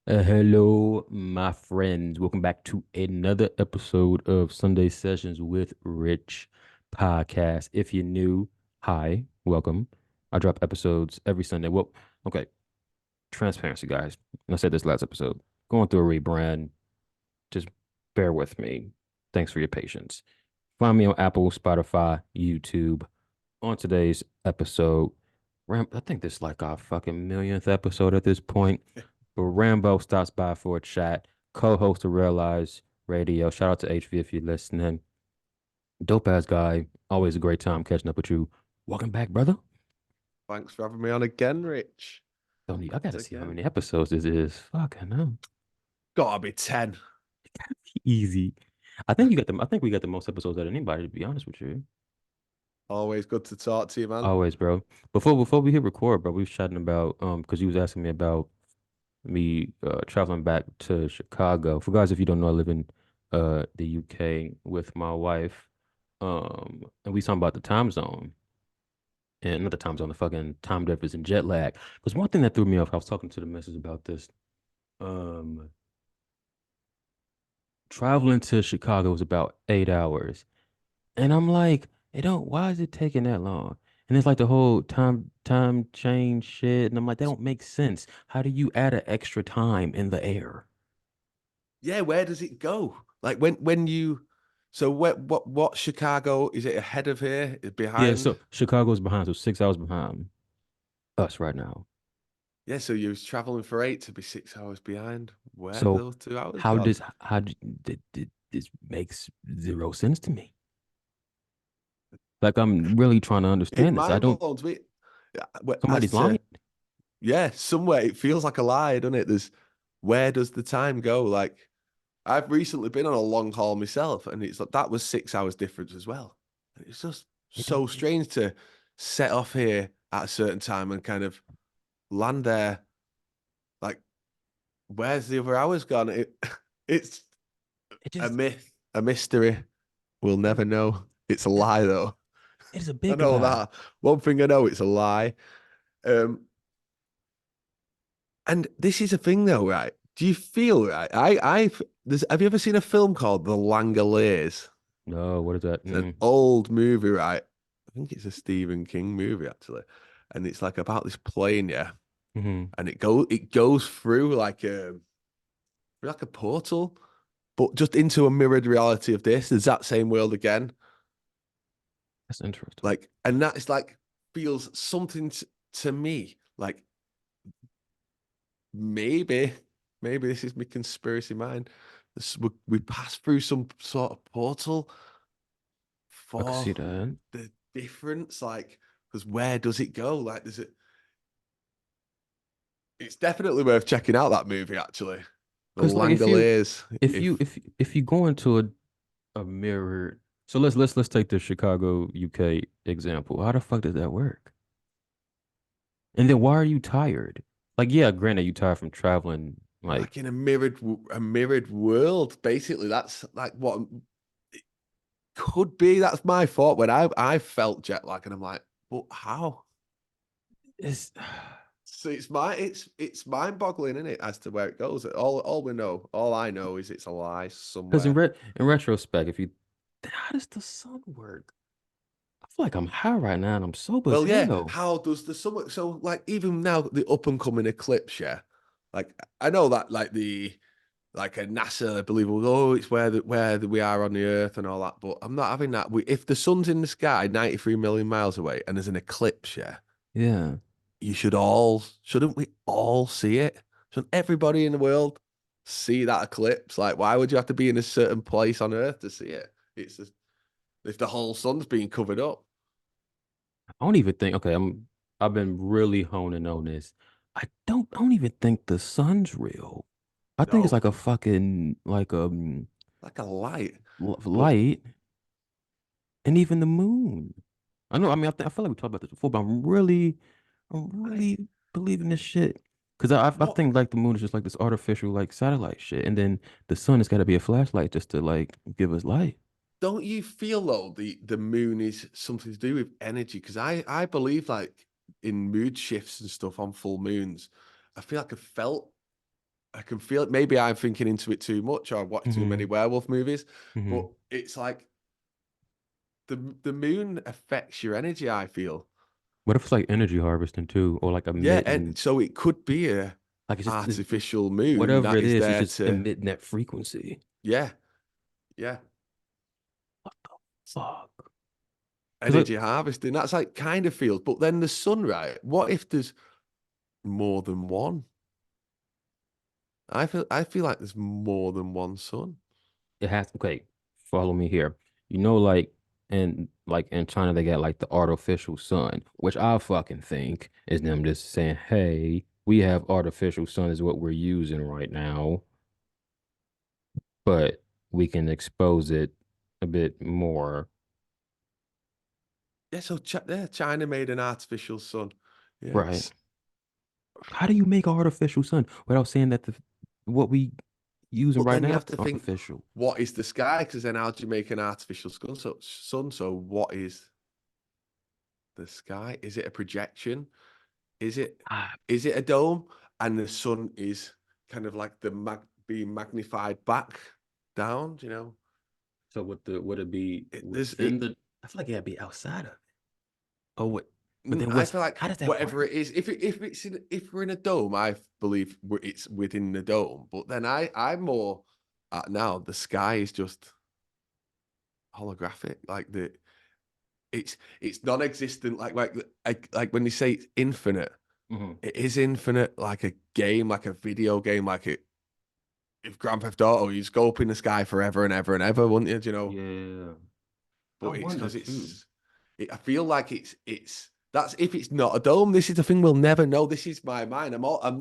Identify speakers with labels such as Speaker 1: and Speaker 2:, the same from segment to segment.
Speaker 1: Hello, my friends. Welcome back to another episode of Sunday Sessions with Rich podcast. If you're new, hi, welcome. I drop episodes every Sunday. Well, okay, transparency, guys. I said this last episode. Going through a rebrand. Just bear with me. Thanks for your patience. Find me on Apple, Spotify, YouTube. On today's episode, I think this is like our fucking millionth episode at this point. But Rambo stops by for a chat, co-host of Realize Radio. Shout out to HV if you're listening. Dope ass guy. Always a great time catching up with you. Welcome back, brother.
Speaker 2: Thanks for having me on again, Rich.
Speaker 1: Don't need, I
Speaker 2: Once
Speaker 1: gotta see how
Speaker 2: again.
Speaker 1: many episodes this is. Fucking hell.
Speaker 2: Gotta be 10.
Speaker 1: Easy. I think we got the most episodes out of anybody, to be honest with you.
Speaker 2: Always good to talk to you, man.
Speaker 1: Always, bro. Before we hit record, bro, we was chatting about because you was asking me about me traveling back to Chicago. For guys, if you don't know, I live in the UK with my wife. And we talking about the time zone and not the time zone, the fucking time difference and jet lag. Because one thing that threw me off, I was talking to the missus about this. Um, Traveling to Chicago was about 8 hours, and I'm like, it don't. Why is it taking that long? And it's like the whole time change shit, and I'm like, that don't make sense. How do you add an extra time in the air?
Speaker 2: Yeah, where does it go? Like when you so what Chicago is it ahead of here? Is
Speaker 1: Yeah,
Speaker 2: behind?
Speaker 1: so Chicago's behind, so 6 hours behind us right now.
Speaker 2: Yeah, so you was traveling for 8 to be 6 hours behind. Where
Speaker 1: So
Speaker 2: those 2 hours
Speaker 1: how
Speaker 2: gone?
Speaker 1: does how this makes zero sense to me? Like I'm really trying to
Speaker 2: It
Speaker 1: understand this. I
Speaker 2: mind
Speaker 1: don't.
Speaker 2: blows me. Yeah, as
Speaker 1: Somebody's lying.
Speaker 2: to yeah, somewhere it feels like a lie, doesn't it? There's where does the time go? Like I've recently been on a long haul myself, and it's like that was 6 hours difference as well. And it's just
Speaker 1: It
Speaker 2: so
Speaker 1: don't.
Speaker 2: strange to set off here at a certain time and kind of land there. Like, where's the other hours gone? It's
Speaker 1: It
Speaker 2: a
Speaker 1: just.
Speaker 2: myth, a mystery. We'll
Speaker 1: It,
Speaker 2: never know. It's a
Speaker 1: it,
Speaker 2: lie, though.
Speaker 1: it is a
Speaker 2: I
Speaker 1: big
Speaker 2: know
Speaker 1: lie.
Speaker 2: that. One thing I know, it's a lie. Um, and this is a thing, though, right? Do you feel right? Have you ever seen a film called The Langoliers?
Speaker 1: No, what is that?
Speaker 2: It's an
Speaker 1: Mm.
Speaker 2: old movie, right? I think it's a Stephen King movie actually, and it's like about this plane, yeah,
Speaker 1: Hmm.
Speaker 2: and it goes through like a portal, but just into a mirrored reality of this. There's that same world again,
Speaker 1: That's interesting.
Speaker 2: like, and that is like feels something to me like maybe, maybe this is my conspiracy mind. We pass through some sort of portal
Speaker 1: I can see
Speaker 2: for
Speaker 1: that.
Speaker 2: the difference, like, because where does it go? Like, does it? It's definitely worth checking out that movie, actually. The
Speaker 1: Because like
Speaker 2: Langoliers. If
Speaker 1: if you go into a mirror, so let's take the Chicago UK example. How the fuck does that work? And then why are you tired? Like, yeah, granted, you tired from traveling. Like,
Speaker 2: like in a mirrored world, basically, that's like what it could be. That's my thought when I felt jet lag, and I'm like, but how?
Speaker 1: it's
Speaker 2: So it's mind boggling, isn't it, as to where it goes. All we know, all I know is it's a lie
Speaker 1: because
Speaker 2: somewhere.
Speaker 1: in retrospect, if you, then how does the sun work? I feel like I'm high right now and I'm sober as
Speaker 2: Well, yeah.
Speaker 1: hell.
Speaker 2: How does the summer? So, like, even now, the up and coming eclipse, yeah. Like, I know that, like like a NASA, I believe, oh, it's we are on the Earth and all that. But I'm not having that. If the sun's in the sky, 93 million miles away, and there's an eclipse, yeah,
Speaker 1: Yeah.
Speaker 2: shouldn't we all see it? Shouldn't everybody in the world see that eclipse? Like, why would you have to be in a certain place on Earth to see it? It's just if the whole sun's being covered up.
Speaker 1: I don't even think, okay, I've been really honing on this. I don't even think the sun's real. I think it's
Speaker 2: No,
Speaker 1: like a fucking like
Speaker 2: like a light. But
Speaker 1: light and even the moon. I know, I mean, I feel like we talked about this before, but I'm
Speaker 2: I
Speaker 1: really believing this shit. Because I
Speaker 2: what
Speaker 1: think like the moon is just like this artificial like satellite shit. And then the sun has got to be a flashlight just to like give us light.
Speaker 2: don't you feel though the moon is something to do with energy? Because I believe like in mood shifts and stuff on full moons, I feel like I felt. I can feel it. Maybe I'm thinking into it too much, or I've watched too many
Speaker 1: Hmm.
Speaker 2: werewolf movies.
Speaker 1: Hmm.
Speaker 2: But it's like the moon affects your energy, I feel.
Speaker 1: What if it's like energy harvesting too, or like
Speaker 2: Yeah, and
Speaker 1: emitting?
Speaker 2: so it could be a
Speaker 1: Like it's
Speaker 2: artificial moon
Speaker 1: whatever
Speaker 2: that
Speaker 1: it
Speaker 2: is
Speaker 1: is, it's
Speaker 2: there
Speaker 1: just
Speaker 2: to,
Speaker 1: emitting that frequency.
Speaker 2: yeah, yeah,
Speaker 1: What the fuck? Because like,
Speaker 2: energy harvesting. That's like kind of feels. But then the sun, right? What if there's more than one? I feel like there's more than one sun.
Speaker 1: it has. Okay, follow me here. Like in China, they got like the artificial sun, which I fucking think is them just saying, "Hey, we have artificial sun is what we're using right now, but we can expose it a bit more."
Speaker 2: Yeah, so yeah, China made an artificial sun. Yeah,
Speaker 1: Right. How do you make artificial sun without saying that what we using
Speaker 2: but
Speaker 1: right
Speaker 2: then you
Speaker 1: now
Speaker 2: have
Speaker 1: is
Speaker 2: to think,
Speaker 1: artificial?
Speaker 2: what is the sky? Because then how do you make an artificial sun? So what is the sky? Is it a projection? Is it
Speaker 1: Ah,
Speaker 2: is it a dome? And the sun is kind of like being magnified back down,
Speaker 1: so would it be
Speaker 2: There's
Speaker 1: within the? I feel like it'd be outside of it. Oh, what? But then
Speaker 2: I
Speaker 1: what's
Speaker 2: feel like
Speaker 1: how does that
Speaker 2: whatever
Speaker 1: work?
Speaker 2: it is, if we're in a dome, I believe it's within the dome. But then I'm more now the sky is just holographic, like it's non-existent. Like when you say it's infinite,
Speaker 1: Hmm.
Speaker 2: it is infinite, like a game, like a video game, like it. If Grand Theft Auto, you just go up in the sky forever and ever and ever, wouldn't you?
Speaker 1: Yeah, I
Speaker 2: But it's
Speaker 1: wonder
Speaker 2: because
Speaker 1: too.
Speaker 2: I feel like it's that's if it's not a dome. This is the thing we'll never know. This is my mind. I'm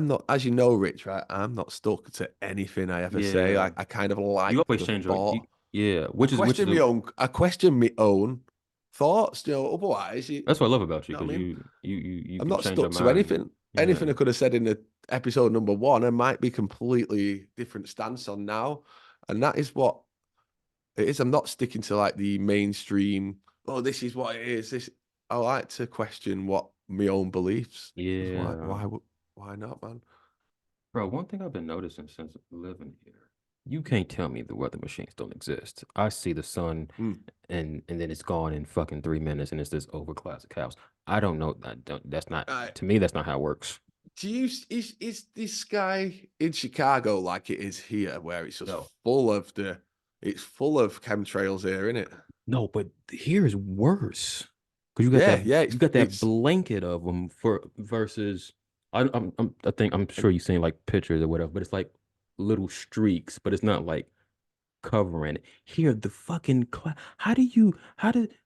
Speaker 2: not, as you know, Rich, right? I'm not stuck to anything I ever say.
Speaker 1: Yeah,
Speaker 2: I kind of
Speaker 1: you
Speaker 2: like
Speaker 1: always
Speaker 2: the
Speaker 1: change
Speaker 2: thought.
Speaker 1: yeah, which is
Speaker 2: I question my own thoughts. Otherwise,
Speaker 1: that's what I love about you
Speaker 2: know what
Speaker 1: because
Speaker 2: I mean?
Speaker 1: you
Speaker 2: I'm
Speaker 1: can
Speaker 2: not
Speaker 1: change your
Speaker 2: stuck to
Speaker 1: mind.
Speaker 2: anything.
Speaker 1: Yeah,
Speaker 2: Anything I could have said in the episode number one, I might be completely different stance on now, and that is what it is. I'm not sticking to like the mainstream. Oh, this is what it is. This I like to question what my own beliefs. Because
Speaker 1: yeah,
Speaker 2: why not, man?
Speaker 1: bro. One thing I've been noticing since living here, you can't tell me the weather machines don't exist. I see the sun
Speaker 2: Hmm.
Speaker 1: and then it's gone in fucking 3 minutes and it's this overclassic house. I don't know. That's not
Speaker 2: Uh,
Speaker 1: to me. That's not how it works.
Speaker 2: do you is this guy in Chicago like it is here, where it's just
Speaker 1: No.
Speaker 2: it's full of chemtrails here, isn't it?
Speaker 1: No, but here is worse because
Speaker 2: Yeah, yeah.
Speaker 1: you got that
Speaker 2: It's
Speaker 1: blanket of them for versus. I think I'm sure you've seen like pictures or whatever, but it's like little streaks, but it's not like covering it. Here, the fucking cloud. How do you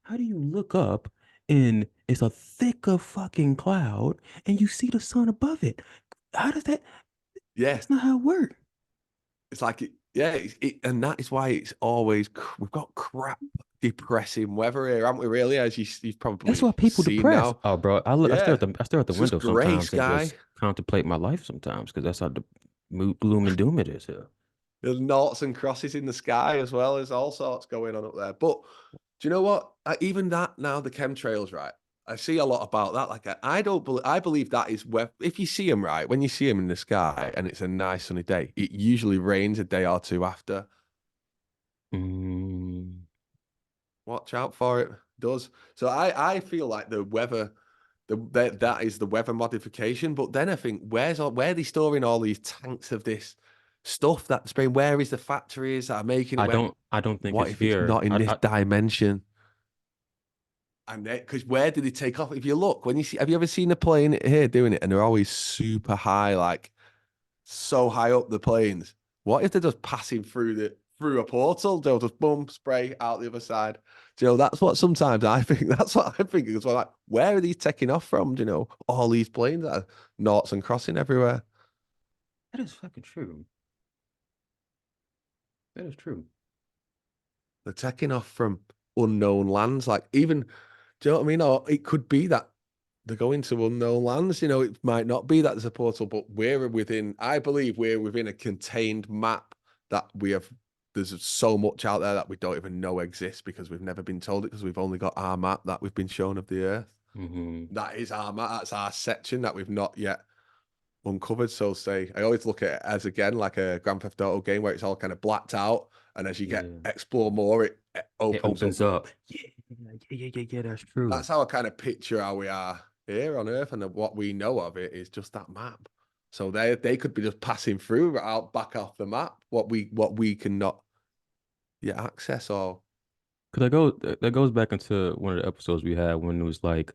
Speaker 1: look up and it's a thicker fucking cloud and you see the sun above it? How does that?
Speaker 2: yeah.
Speaker 1: That's not how it works.
Speaker 2: It's like yeah, and that is why it's always we've got crap, depressing weather here, haven't we? Really, as you've
Speaker 1: That's
Speaker 2: probably
Speaker 1: why people
Speaker 2: seen
Speaker 1: depressed.
Speaker 2: now.
Speaker 1: Oh, bro,
Speaker 2: Yeah,
Speaker 1: I stare at the
Speaker 2: it's just
Speaker 1: window
Speaker 2: grey
Speaker 1: sometimes and
Speaker 2: sky.
Speaker 1: just contemplate my life sometimes because that's how the gloom and doom it is here.
Speaker 2: There's noughts and crosses in the sky as well. There's all sorts going on up there. But do you know what? Even that now, the chemtrails, right? I see a lot about that. Like I don't believe. I believe that is where if you see them right, when you see them in the sky and it's a nice sunny day, it usually rains a day or two after.
Speaker 1: Mm,
Speaker 2: Watch out for it. Does so. I feel like the weather, that is the weather modification. But then I think where are they storing all these tanks of this stuff that's been? Where is the factories that are making it?
Speaker 1: I don't think
Speaker 2: What
Speaker 1: it's
Speaker 2: if it's
Speaker 1: here.
Speaker 2: not in this dimension? And because where did they take off? If you look, when you see, have you ever seen a plane here doing it? And they're always super high, like so high up the planes. What if they're just passing through a portal? They'll just boom, spray out the other side. That's what sometimes I think. That's what I'm thinking as well. Like, where are these taking off from? All these planes that are noughts and crossing everywhere.
Speaker 1: That is fucking true. That is true.
Speaker 2: They're taking off from unknown lands. Like even, do you know what I mean? Or it could be that they're going to unknown lands. It might not be that there's a portal, but I believe we're within a contained map that we have. There's so much out there that we don't even know exists because we've never been told it because we've only got our map that we've been shown of the Earth.
Speaker 1: Hmm.
Speaker 2: That is our map. That's our section that we've not yet. uncovered. So say I always look at it as again like a Grand Theft Auto game where it's all kind of blacked out, and as you get
Speaker 1: Yeah.
Speaker 2: explore more, it
Speaker 1: It
Speaker 2: opens up.
Speaker 1: opens up. Yeah, yeah. That's true.
Speaker 2: That's how I kind of picture how we are here on Earth, and what we know of it is just that map. So they could be just passing through out back off the map. What we cannot yet access or
Speaker 1: Because that goes back into one of the episodes we had when it was like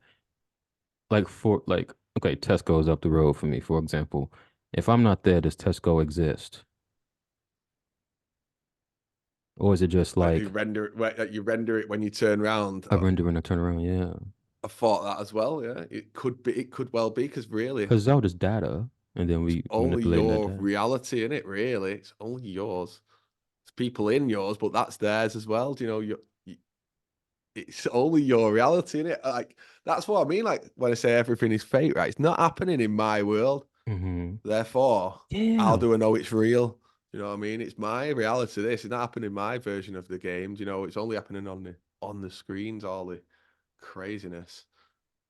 Speaker 1: okay, Tesco's up the road for me, for example. If I'm not there, does Tesco exist? Or is it just like
Speaker 2: you render it when you turn around.
Speaker 1: I render and I turn around? Yeah.
Speaker 2: I thought that as well. Yeah, it could well be because really,
Speaker 1: Because that was just data, and then
Speaker 2: it's
Speaker 1: we
Speaker 2: only
Speaker 1: manipulating that
Speaker 2: your
Speaker 1: data.
Speaker 2: reality in it. Really, it's only yours. It's people in yours, but that's theirs as well. Do you know it's only your reality in it. Like that's what I mean. Like when I say everything is fake, right? It's not happening in my world.
Speaker 1: Hmm.
Speaker 2: Therefore, how
Speaker 1: Yeah.
Speaker 2: do I know it's real? You know what I mean? It's my reality. This is not happening in my version of the game. You know, it's only happening on the screens. All the craziness.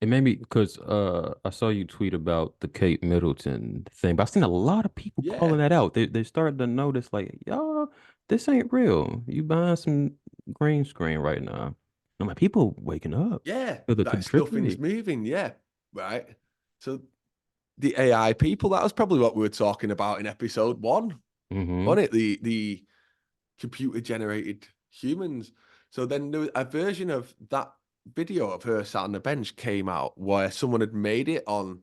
Speaker 1: It made me because I saw you tweet about the Kate Middleton thing, but I've seen a lot of people
Speaker 2: Yeah,
Speaker 1: calling that out. They started to notice like, y'all, this ain't real. You buying some green screen right now. I'm like, people waking up
Speaker 2: yeah.
Speaker 1: to the
Speaker 2: That's nothing's
Speaker 1: trickery.
Speaker 2: moving. Yeah, right. So the AI people. That was probably what we were talking about in episode one,
Speaker 1: Hmm.
Speaker 2: wasn't it? The computer generated humans. So then there was a version of that video of her sat on the bench came out where someone had made it on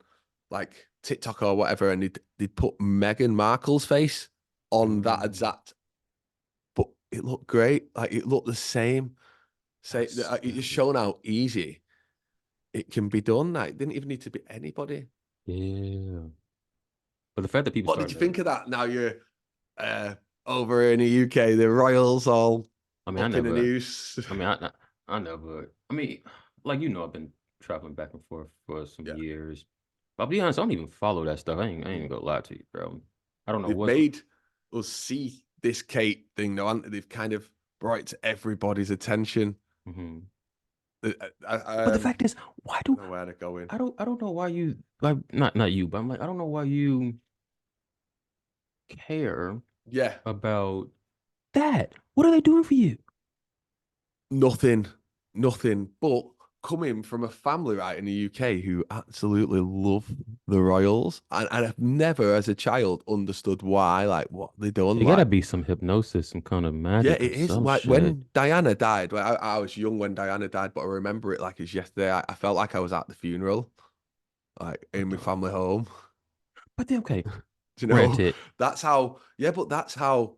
Speaker 2: like TikTok or whatever, and they'd put Meghan Markle's face on that
Speaker 1: Mm,
Speaker 2: exact, but it looked great. Like it looked the same. Say
Speaker 1: that's
Speaker 2: it just
Speaker 1: scary.
Speaker 2: shown how easy it can be done. Like it didn't even need to be anybody.
Speaker 1: Yeah. But the fact that people
Speaker 2: What did
Speaker 1: starting
Speaker 2: you
Speaker 1: to,
Speaker 2: think of that? Now you're uh, over in the UK, the Royals all
Speaker 1: I mean,
Speaker 2: up in the news.
Speaker 1: I mean, I never, I mean, like, I've been traveling back and forth for some
Speaker 2: Yeah.
Speaker 1: years. But I'll be honest, I don't even follow that stuff. I ain't gonna lie to you, bro. I don't know
Speaker 2: They've
Speaker 1: what's,
Speaker 2: made us see this Kate thing, though, haven't they? They've kind of brought it to everybody's attention.
Speaker 1: mhm. But the
Speaker 2: I
Speaker 1: fact is, why
Speaker 2: don't
Speaker 1: do
Speaker 2: know where they're going.
Speaker 1: I don't know why you like not you, but I'm like I don't know why you care
Speaker 2: Yeah,
Speaker 1: about that. What are they doing for you?
Speaker 2: nothing, nothing. But coming from a family right in the UK who absolutely love the Royals, and I've never, as a child, understood why, like what they done.
Speaker 1: It gotta
Speaker 2: Like,
Speaker 1: be some hypnosis, some kind of
Speaker 2: yeah,
Speaker 1: magic or
Speaker 2: it is.
Speaker 1: some
Speaker 2: Like
Speaker 1: shit.
Speaker 2: when Diana died. Well, I was young when Diana died, but I remember it like it's yesterday. I felt like I was at the funeral, like
Speaker 1: What
Speaker 2: in my
Speaker 1: the?
Speaker 2: family home.
Speaker 1: But then, okay,
Speaker 2: Do you know?
Speaker 1: granted,
Speaker 2: That's how. Yeah, but that's how.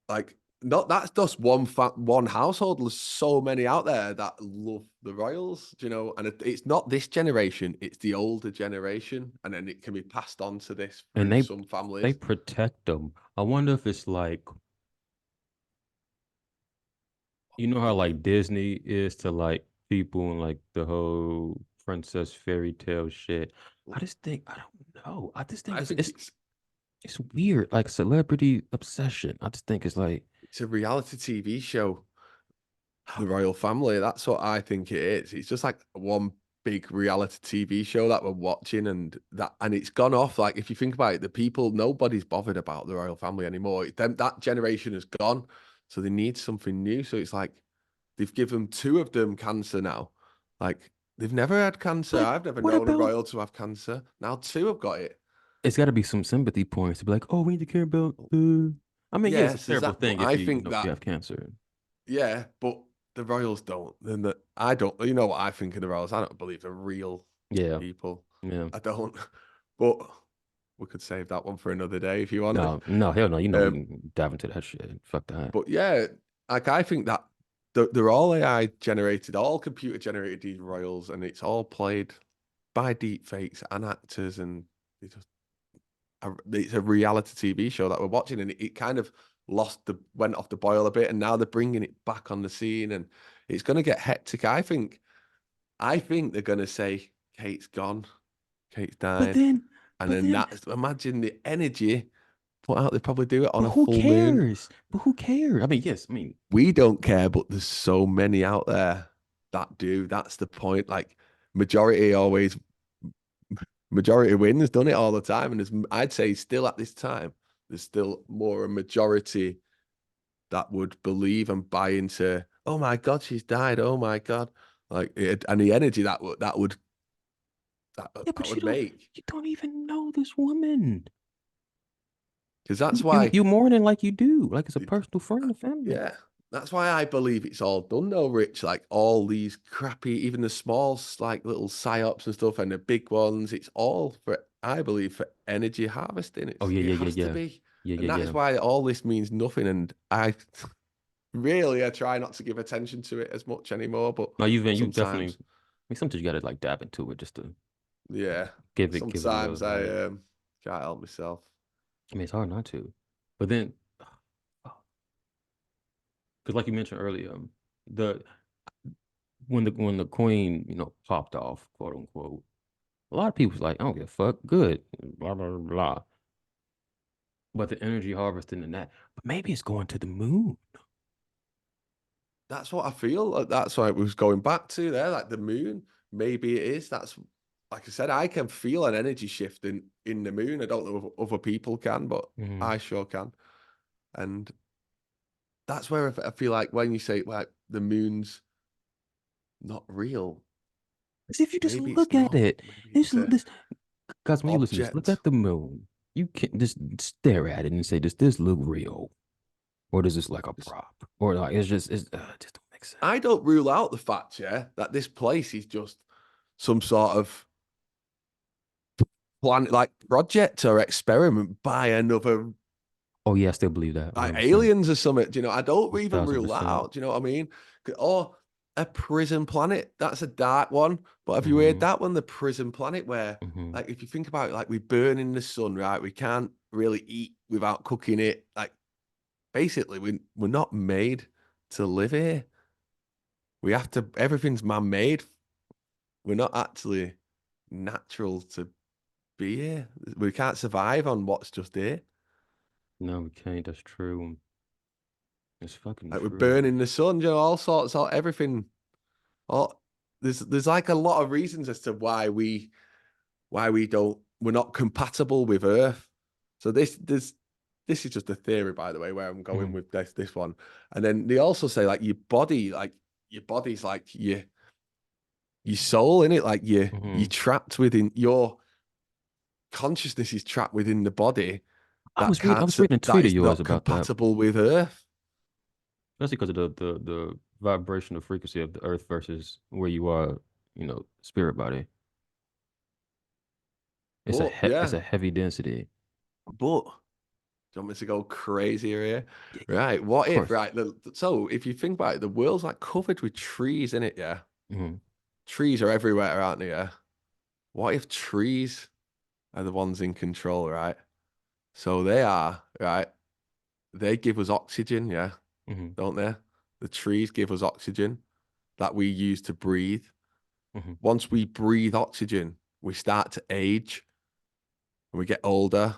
Speaker 2: Like, not that's just one household. There's so many out there that love the Royals. Do you know? And it's not this generation; it's the older generation, and then it can be passed on to this
Speaker 1: and
Speaker 2: through some
Speaker 1: they
Speaker 2: families.
Speaker 1: protect them. I wonder if it's like how
Speaker 2: You
Speaker 1: like
Speaker 2: mean?
Speaker 1: Disney is to like people and like the whole princess fairy tale shit. I don't know. I just think
Speaker 2: I
Speaker 1: it's
Speaker 2: think
Speaker 1: it's weird, like celebrity obsession. I just think it's like
Speaker 2: it's a reality TV show. The royal family. That's what I think it is. It's just like one big reality TV show that we're watching, and it's gone off. Like if you think about it, the people nobody's bothered about the royal family anymore. That generation has gone, so they need something new. So it's like they've given two of them cancer now. Like they've never had cancer.
Speaker 1: but
Speaker 2: I've never
Speaker 1: what
Speaker 2: known a
Speaker 1: about
Speaker 2: royal to have cancer. Now two have got it.
Speaker 1: it's got to be some sympathy points to be like, oh, we need to care about the. I mean, yeah, it's a
Speaker 2: Yes, there's
Speaker 1: terrible
Speaker 2: that. But
Speaker 1: thing if
Speaker 2: I
Speaker 1: you
Speaker 2: think
Speaker 1: you
Speaker 2: that
Speaker 1: have cancer.
Speaker 2: yeah, but the royals don't. Then I don't. You know what I think of the royals? I don't believe they're real
Speaker 1: Yeah,
Speaker 2: people.
Speaker 1: yeah.
Speaker 2: I don't. But we could save that one for another day if you want.
Speaker 1: No, no, hell no. We
Speaker 2: Um,
Speaker 1: can dive into that shit. Fuck that.
Speaker 2: but yeah, like I think that they're all AI generated, all computer generated these royals, and it's all played by deep fakes and actors, and it's a reality TV show that we're watching, and it kind of went off the boil a bit, and now they're bringing it back on the scene, and it's going to get hectic. I think they're going to say Kate's gone, Kate's
Speaker 1: But
Speaker 2: died,
Speaker 1: then,
Speaker 2: and
Speaker 1: but
Speaker 2: then
Speaker 1: then,
Speaker 2: that's imagine the energy put out. They probably do it on
Speaker 1: but
Speaker 2: a
Speaker 1: who
Speaker 2: full moon.
Speaker 1: cares? But who cares? I mean, yes. I mean,
Speaker 2: We don't care, but there's so many out there that do. That's the point. Like majority always majority wins, done it all the time. And I'd say still at this time, there's still more a majority that would believe and buy into, oh my God, she's died. Oh my God. And the energy
Speaker 1: Yeah,
Speaker 2: that
Speaker 1: but
Speaker 2: would make.
Speaker 1: you don't even know this woman.
Speaker 2: Because that's
Speaker 1: You
Speaker 2: why,
Speaker 1: mourning like you do, like it's a personal friend or family.
Speaker 2: yeah, that's why I believe it's all done though, Rich. Like all these crappy, even the small, like little psyops and stuff, and the big ones, it's all for, I believe, for energy harvesting.
Speaker 1: Oh
Speaker 2: It
Speaker 1: yeah, yeah, yeah,
Speaker 2: has to
Speaker 1: yeah,
Speaker 2: be.
Speaker 1: yeah,
Speaker 2: And
Speaker 1: yeah,
Speaker 2: that
Speaker 1: yeah.
Speaker 2: is why all this means nothing. And I really, I try not to give attention to it as much anymore, but
Speaker 1: No, you definitely.
Speaker 2: sometimes,
Speaker 1: I mean, sometimes you gotta like dab into it just to
Speaker 2: yeah,
Speaker 1: give it a real
Speaker 2: sometimes I
Speaker 1: light.
Speaker 2: can't help myself.
Speaker 1: I mean, it's hard not to. But then, because like you mentioned earlier, the when the queen, popped off, quote unquote, a lot of people was like, I don't give a fuck, good, blah blah blah. But the energy harvesting and that, but maybe it's going to the moon.
Speaker 2: That's what I feel. That's why it was going back to there, like the moon. Maybe it is. That's like I said, I can feel an energy shift in the moon. I don't know if other people can, but
Speaker 1: Hmm.
Speaker 2: I sure can. And that's where I feel like when you say like the moon's not real,
Speaker 1: Because if you just
Speaker 2: maybe it's
Speaker 1: look at
Speaker 2: not.
Speaker 1: it,
Speaker 2: Maybe
Speaker 1: this
Speaker 2: it's a
Speaker 1: this guys, when you listen to this, look
Speaker 2: object.
Speaker 1: at the moon. You can just stare at it and say, does this look real, or does this like a prop, or like it just don't make sense.
Speaker 2: I don't rule out the fact, yeah, that this place is just some sort of planet like project or experiment by another
Speaker 1: Oh yeah, I still believe that
Speaker 2: like
Speaker 1: 100%,
Speaker 2: aliens or something. Do you know? I don't
Speaker 1: a
Speaker 2: even
Speaker 1: thousand
Speaker 2: rule that
Speaker 1: percent.
Speaker 2: out. Do you know what I mean? Or a prison planet. That's a dark one. But have you heard
Speaker 1: Mm-hmm.
Speaker 2: that one? The prison planet, where
Speaker 1: Mm-hmm.
Speaker 2: like if you think about it, like we burn in the sun, right? We can't really eat without cooking it. Like basically, we're not made to live here. We have to. Everything's man-made. We're not actually natural to be here. We can't survive on what's just here.
Speaker 1: No, we can't. That's true. It's fucking
Speaker 2: Like we're
Speaker 1: true.
Speaker 2: burning the sun, you know, all sorts, all everything. All there's like a lot of reasons as to why we're not compatible with Earth. So this is just a theory, by the way, where I'm going
Speaker 1: Mm-hmm.
Speaker 2: with this one. And then they also say like your body's like your soul in it, like you're
Speaker 1: Mm-hmm.
Speaker 2: trapped within your consciousness is trapped within the body
Speaker 1: I was reading a
Speaker 2: that
Speaker 1: tweet of
Speaker 2: is
Speaker 1: yours
Speaker 2: not
Speaker 1: about that.
Speaker 2: compatible with Earth.
Speaker 1: Especially because of the vibrational frequency of the earth versus where you are, spirit body.
Speaker 2: But
Speaker 1: It's
Speaker 2: yeah,
Speaker 1: a heavy density.
Speaker 2: but do you want me to go crazier here?
Speaker 1: Yeah, yeah,
Speaker 2: Right.
Speaker 1: of
Speaker 2: What if,
Speaker 1: course.
Speaker 2: right? So if you think about it, the world's like covered with trees in it, yeah?
Speaker 1: Hmm.
Speaker 2: Trees are everywhere, aren't they? Yeah. What if trees are the ones in control, right? So they are, right? They give us oxygen, yeah,
Speaker 1: Hmm.
Speaker 2: don't they? The trees give us oxygen that we use to breathe.
Speaker 1: Hmm.
Speaker 2: Once we breathe oxygen, we start to age and we get older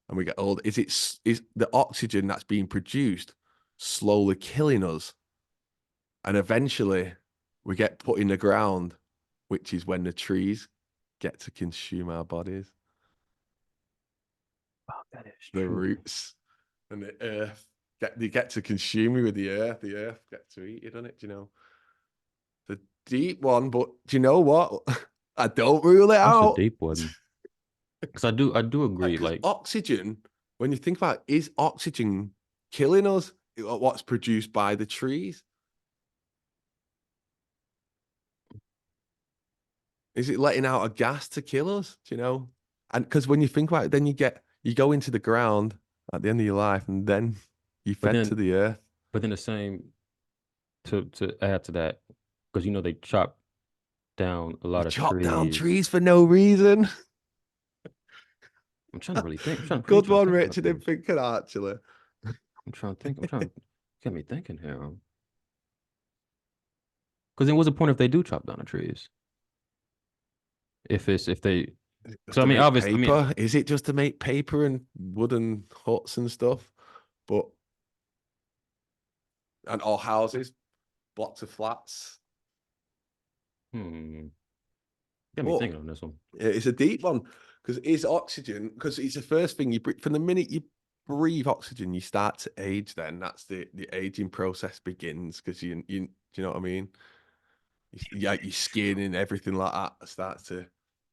Speaker 2: and we get old. Is the oxygen that's being produced slowly killing us? And eventually we get put in the ground, which is when the trees get to consume our bodies,
Speaker 1: Wow, that is
Speaker 2: the
Speaker 1: true.
Speaker 2: roots and the earth. They get to consume you with the earth gets to eat you, doesn't it? Do you know? The deep one, but do you know what? I don't rule it
Speaker 1: That's a
Speaker 2: out.
Speaker 1: deep one. Because I do agree.
Speaker 2: Because
Speaker 1: Like,
Speaker 2: oxygen, when you think about it, is oxygen killing us? What's produced by the trees? Is it letting out a gas to kill us? Do you know? And because when you think about it, then you go into the ground at the end of your life, and then you
Speaker 1: but
Speaker 2: fed to the earth.
Speaker 1: the same to add to that, because they chop down a
Speaker 2: We
Speaker 1: lot of
Speaker 2: chop down
Speaker 1: trees.
Speaker 2: trees for no reason.
Speaker 1: I'm trying to really think. I'm really
Speaker 2: Good
Speaker 1: trying to
Speaker 2: one,
Speaker 1: think about
Speaker 2: Richard. Didn't
Speaker 1: this.
Speaker 2: think of that, actually.
Speaker 1: I'm trying to think. Get me thinking here. Because then what's the point if they do chop down the trees? If they,
Speaker 2: Just
Speaker 1: so I
Speaker 2: to
Speaker 1: mean,
Speaker 2: make
Speaker 1: obviously,
Speaker 2: paper? Is it just to make paper and wooden huts and stuff? But and all houses, blocks of flats.
Speaker 1: hmm. Got me
Speaker 2: But
Speaker 1: thinking on this one.
Speaker 2: it's a deep one because it's oxygen, because it's the first thing you breathe. From the minute you breathe oxygen, you start to age. Then that's the aging process begins because do you know what I mean? Yeah, your skin and everything like that starts to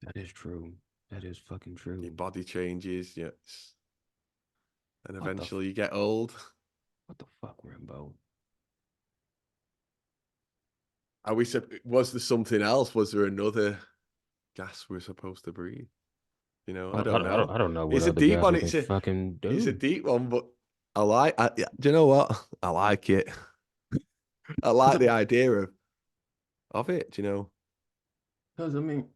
Speaker 1: That is true. That is fucking
Speaker 2: your
Speaker 1: true.
Speaker 2: body changes. Yes, and
Speaker 1: What the
Speaker 2: eventually you get old.
Speaker 1: what the fuck, Rambo?
Speaker 2: Are we? Was there something else? Was there another gas we're supposed to breathe? I don't know.
Speaker 1: I don't know what
Speaker 2: It's a
Speaker 1: other
Speaker 2: deep
Speaker 1: guys
Speaker 2: one.
Speaker 1: we can fucking
Speaker 2: It's a
Speaker 1: do.
Speaker 2: deep one, but yeah, do you know what? I like it. I
Speaker 1: Cause
Speaker 2: like the idea of it.
Speaker 1: cause I mean,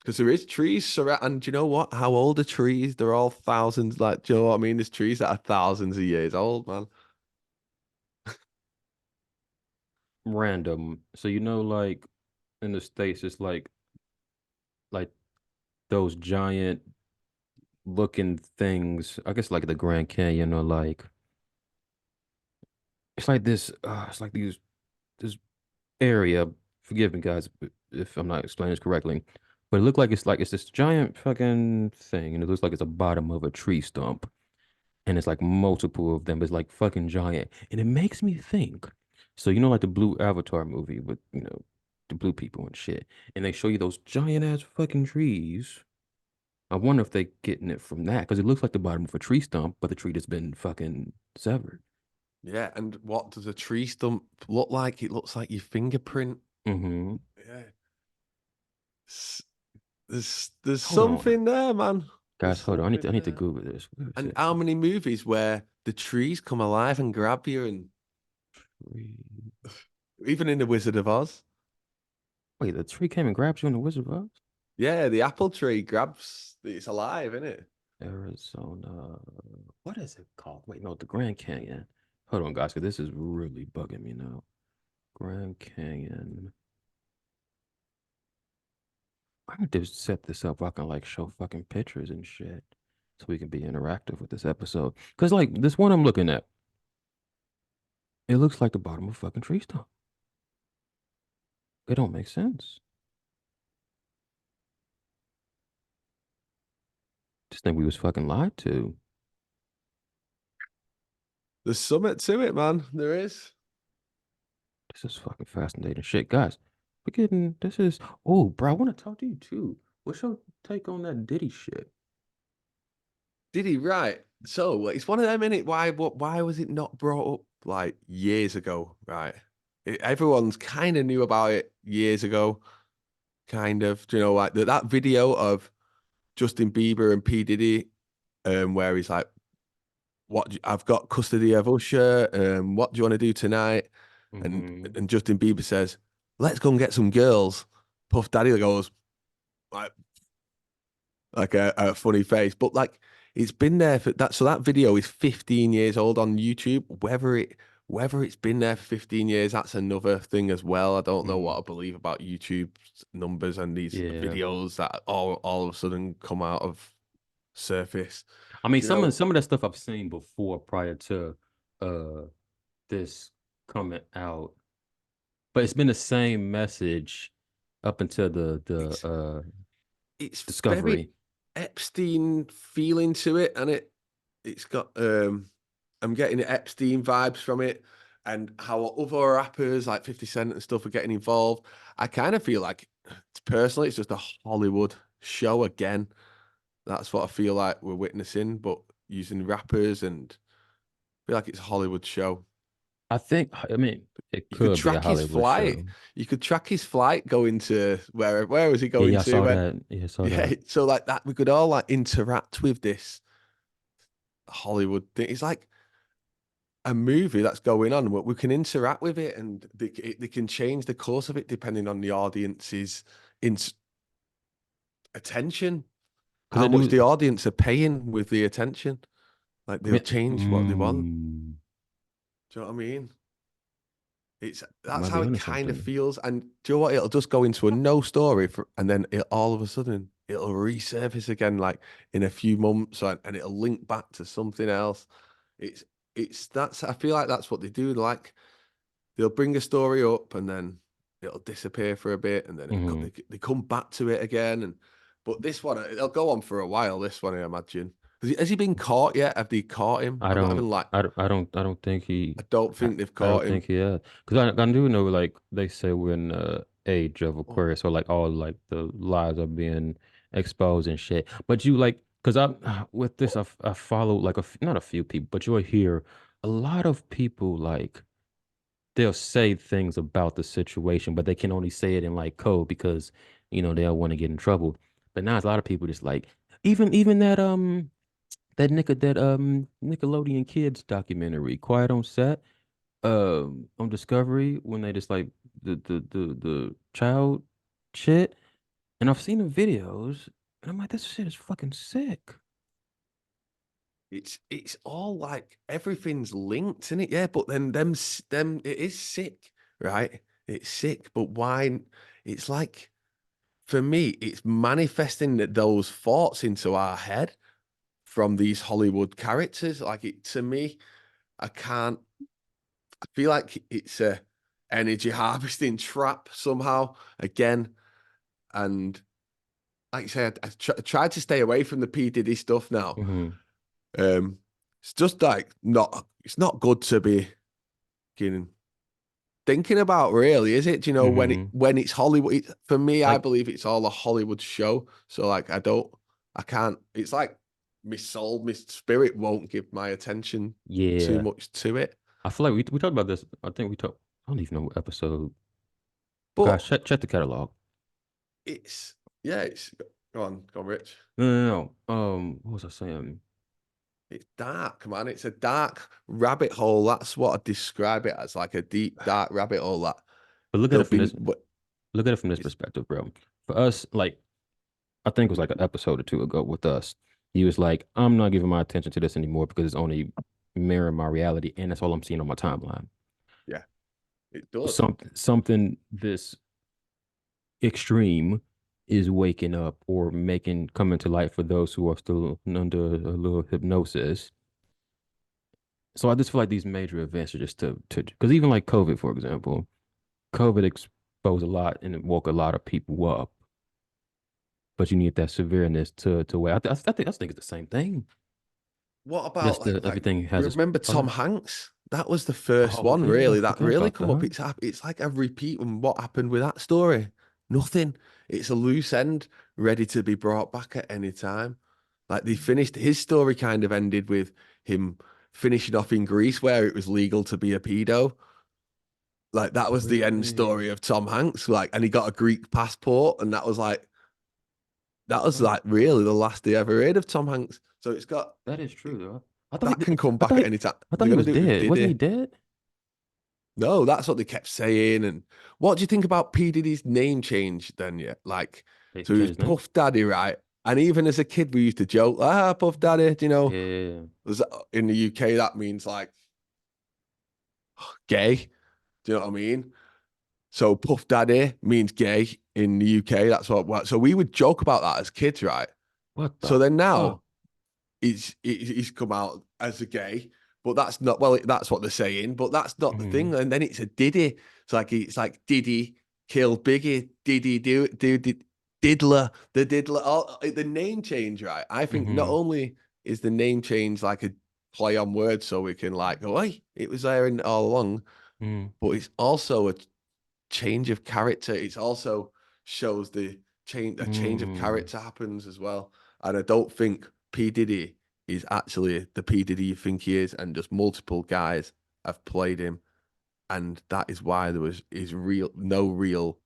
Speaker 2: Because there is trees surround, and do you know what? How old are trees? They're all thousands. Like, do you know what I mean? There's trees that are thousands of years old, man.
Speaker 1: random. So like in the States, it's like those giant looking things. I guess like the Grand Canyon or like it's like this. It's like this area. Forgive me, guys, if I'm not explaining this correctly, but it looked like it's this giant fucking thing, and it looks like it's a bottom of a tree stump, and it's like multiple of them. It's like fucking giant, and it makes me think. So like the Blue Avatar movie with the blue people and shit, and they show you those giant ass fucking trees. I wonder if they getting it from that because it looks like the bottom of a tree stump, but the tree has been fucking severed.
Speaker 2: Yeah, and what does a tree stump look like? It looks like your fingerprint.
Speaker 1: Mm-hmm.
Speaker 2: Yeah. S- there's
Speaker 1: Hold on,
Speaker 2: something there, man. There's
Speaker 1: guys. Hold on.
Speaker 2: something
Speaker 1: I need to
Speaker 2: there.
Speaker 1: Google this. Where is
Speaker 2: And
Speaker 1: it?
Speaker 2: how many movies where the trees come alive and grab you, and
Speaker 1: Tree.
Speaker 2: even in The Wizard of Oz?
Speaker 1: Wait, the tree came and grabbed you in the Wizard of Oz?
Speaker 2: Yeah, the apple tree grabs. It's alive, isn't it?
Speaker 1: Arizona. What is it called? Wait, no, the Grand Canyon. Hold on, guys, 'cause this is really bugging me now. Grand Canyon. I need to set this up where I can like show fucking pictures and shit so we can be interactive with this episode. Because like this one I'm looking at, it looks like the bottom of a fucking tree stump. It don't make sense. Just think we was fucking lied to.
Speaker 2: There's something to it, man. There is.
Speaker 1: This is fucking fascinating shit, guys. We're getting this is oh, bro. I want to talk to you too. What's your take on that Diddy shit?
Speaker 2: Did he? Right. So it's one of them, innit? Why was it not brought up like years ago? Right. Everyone's kind of knew about it years ago. Kind of. Do you know, like that video of Justin Bieber and P. Diddy, where he's like, I've got custody of Usher. What do you want to do tonight? And
Speaker 1: Mm-hmm.
Speaker 2: and Justin Bieber says, let's go and get some girls. Puff Daddy goes, like a funny face, but like it's been there for that. So that video is 15 years old on YouTube. Whether it's been there for 15 years, that's another thing as well. I don't know
Speaker 1: Mm-hmm.
Speaker 2: what I believe about YouTube numbers and these
Speaker 1: Yeah.
Speaker 2: videos that all of a sudden come out of surface.
Speaker 1: I mean,
Speaker 2: Do you know?
Speaker 1: some of that stuff I've seen before prior to uh this coming out, but it's been the same message up until the
Speaker 2: It's it's very
Speaker 1: discovery.
Speaker 2: Epstein feeling to it, and it's got I'm getting Epstein vibes from it, and how other rappers like 50 Cent and stuff are getting involved. I kind of feel like personally it's just a Hollywood show again. That's what I feel like we're witnessing, but using rappers, and I feel like it's a Hollywood show.
Speaker 1: I mean, it
Speaker 2: You could
Speaker 1: could be a
Speaker 2: track his
Speaker 1: Hollywood
Speaker 2: flight.
Speaker 1: show.
Speaker 2: You could track his flight going to where was he
Speaker 1: Yeah,
Speaker 2: going
Speaker 1: yeah, I
Speaker 2: to?
Speaker 1: saw that. Yeah, I saw
Speaker 2: Yeah,
Speaker 1: that.
Speaker 2: so like that we could all like interact with this Hollywood thing. It's like a movie that's going on. We can interact with it, and they can change the course of it depending on the audience's in attention,
Speaker 1: Because
Speaker 2: how
Speaker 1: I
Speaker 2: much
Speaker 1: knew,
Speaker 2: the audience are paying with the attention. Like
Speaker 1: I
Speaker 2: they'll
Speaker 1: mean,
Speaker 2: change what they want.
Speaker 1: mm,
Speaker 2: Do you know what I mean? It's
Speaker 1: you
Speaker 2: that's
Speaker 1: might
Speaker 2: how
Speaker 1: be
Speaker 2: it
Speaker 1: onto
Speaker 2: kind of
Speaker 1: something.
Speaker 2: feels. And do you know what? It'll just go into a no story and then all of a sudden it'll resurface again, like in a few months, and it'll link back to something else. It's that's I feel like that's what they do. Like they'll bring a story up and then it'll disappear for a bit, and then
Speaker 1: Hmm.
Speaker 2: they come back to it again. And but this one, it'll go on for a while. This one, I imagine. Has he been caught yet? Have they caught him?
Speaker 1: I
Speaker 2: I'm not
Speaker 1: don't,
Speaker 2: even like.
Speaker 1: I don't think
Speaker 2: I don't think they've
Speaker 1: I don't
Speaker 2: caught him.
Speaker 1: think he has. Because I do know, like they say, we're in the age of
Speaker 2: Oh,
Speaker 1: Aquarius, so like all like the lies are being exposed and shit. But you like, because I with this, I follow like not a few people, but you'll hear a lot of people like they'll say things about the situation, but they can only say it in like code because they don't want to get in trouble. But now it's a lot of people just like even that Nickelodeon kids documentary, Quiet on Set, on Discovery, when they just like the child shit. And I've seen the videos and I'm like, this shit is fucking sick.
Speaker 2: it's all like everything's linked in it, yeah. But then them it is sick, right? It's sick, but why? It's like for me, it's manifesting those thoughts into our head from these Hollywood characters. Like it to me, I can't. I feel like it's a energy harvesting trap somehow again. And like I said, I tried to stay away from the P Diddy stuff now.
Speaker 1: Hmm.
Speaker 2: Um, it's just like not. It's not good to be getting thinking about, really, is it? Do you know
Speaker 1: Hmm.
Speaker 2: when it's Hollywood? For me, I
Speaker 1: Like,
Speaker 2: believe it's all a Hollywood show. So like, I can't. It's like my soul, my spirit won't give my attention too
Speaker 1: yeah.
Speaker 2: much to it.
Speaker 1: I feel like we talked about this. I think we talked, I don't even know what episode.
Speaker 2: But
Speaker 1: Guys, check the catalog.
Speaker 2: it's yeah, it's go on, Rich.
Speaker 1: No, no, no. What was I saying?
Speaker 2: It's dark, man. It's a dark rabbit hole. That's what I describe it as, like a deep, dark rabbit hole. That
Speaker 1: But look at
Speaker 2: there'll
Speaker 1: it from
Speaker 2: be
Speaker 1: this look at it from this
Speaker 2: it's
Speaker 1: perspective, bro. For us, like I think it was like an episode or two ago with us. He was like, I'm not giving my attention to this anymore because it's only mirroring my reality, and that's all I'm seeing on my timeline.
Speaker 2: yeah, it does.
Speaker 1: Something this extreme is waking up or making coming to light for those who are still under a little hypnosis. So I just feel like these major events are just to because even like COVID, for example, COVID exposed a lot and it woke a lot of people up. But you need that severeness to where I think it's the same thing.
Speaker 2: What about
Speaker 1: Just the everything has its
Speaker 2: remember Tom
Speaker 1: color.
Speaker 2: Hanks? That was the first
Speaker 1: Oh
Speaker 2: one,
Speaker 1: yeah, I
Speaker 2: really. That
Speaker 1: forgot
Speaker 2: really
Speaker 1: about
Speaker 2: come up.
Speaker 1: that.
Speaker 2: It's like a repeat of what happened with that story. Nothing. It's a loose end ready to be brought back at any time. Like they finished his story kind of ended with him finishing off in Greece where it was legal to be a pedo. Like that was the end
Speaker 1: Really?
Speaker 2: story of Tom Hanks. Like, and he got a Greek passport, and that was
Speaker 1: Oh,
Speaker 2: like really the last they ever heard of Tom Hanks. So it's got
Speaker 1: that is true though. I thought
Speaker 2: that can come
Speaker 1: I
Speaker 2: back
Speaker 1: thought
Speaker 2: at any time.
Speaker 1: I thought
Speaker 2: They're
Speaker 1: he
Speaker 2: gonna
Speaker 1: was
Speaker 2: do it with
Speaker 1: dead. Wasn't he
Speaker 2: Diddy.
Speaker 1: dead?
Speaker 2: No, that's what they kept saying. And what do you think about P. Diddy's name change then? Yeah. Like,
Speaker 1: They
Speaker 2: so he
Speaker 1: changed
Speaker 2: was
Speaker 1: his name.
Speaker 2: Puff Daddy, right? And even as a kid, we used to joke, Puff Daddy, do you know,
Speaker 1: Yeah.
Speaker 2: in the UK, that means like gay. Do you know what I mean? So Puff Daddy means gay in the UK. That's so we would joke about that as kids, right?
Speaker 1: What
Speaker 2: So
Speaker 1: the
Speaker 2: then
Speaker 1: fuck?
Speaker 2: now he's come out as a gay, but that's not well. That's what they're saying, but that's not the
Speaker 1: Hmm.
Speaker 2: thing. And then it's a Diddy. It's like Diddy killed Biggie. Diddy Diddler, the Diddler. All, the name change, right? I think not
Speaker 1: Hmm.
Speaker 2: only is the name change like a play on words, so we can like go, hey, it was there all along,
Speaker 1: Hmm.
Speaker 2: but it's also a change of character. It also shows the change a change of
Speaker 1: Hmm.
Speaker 2: character happens as well. And I don't think P. Diddy is actually the P. Diddy you think he is, and just multiple guys have played him. And that is why there was is real no real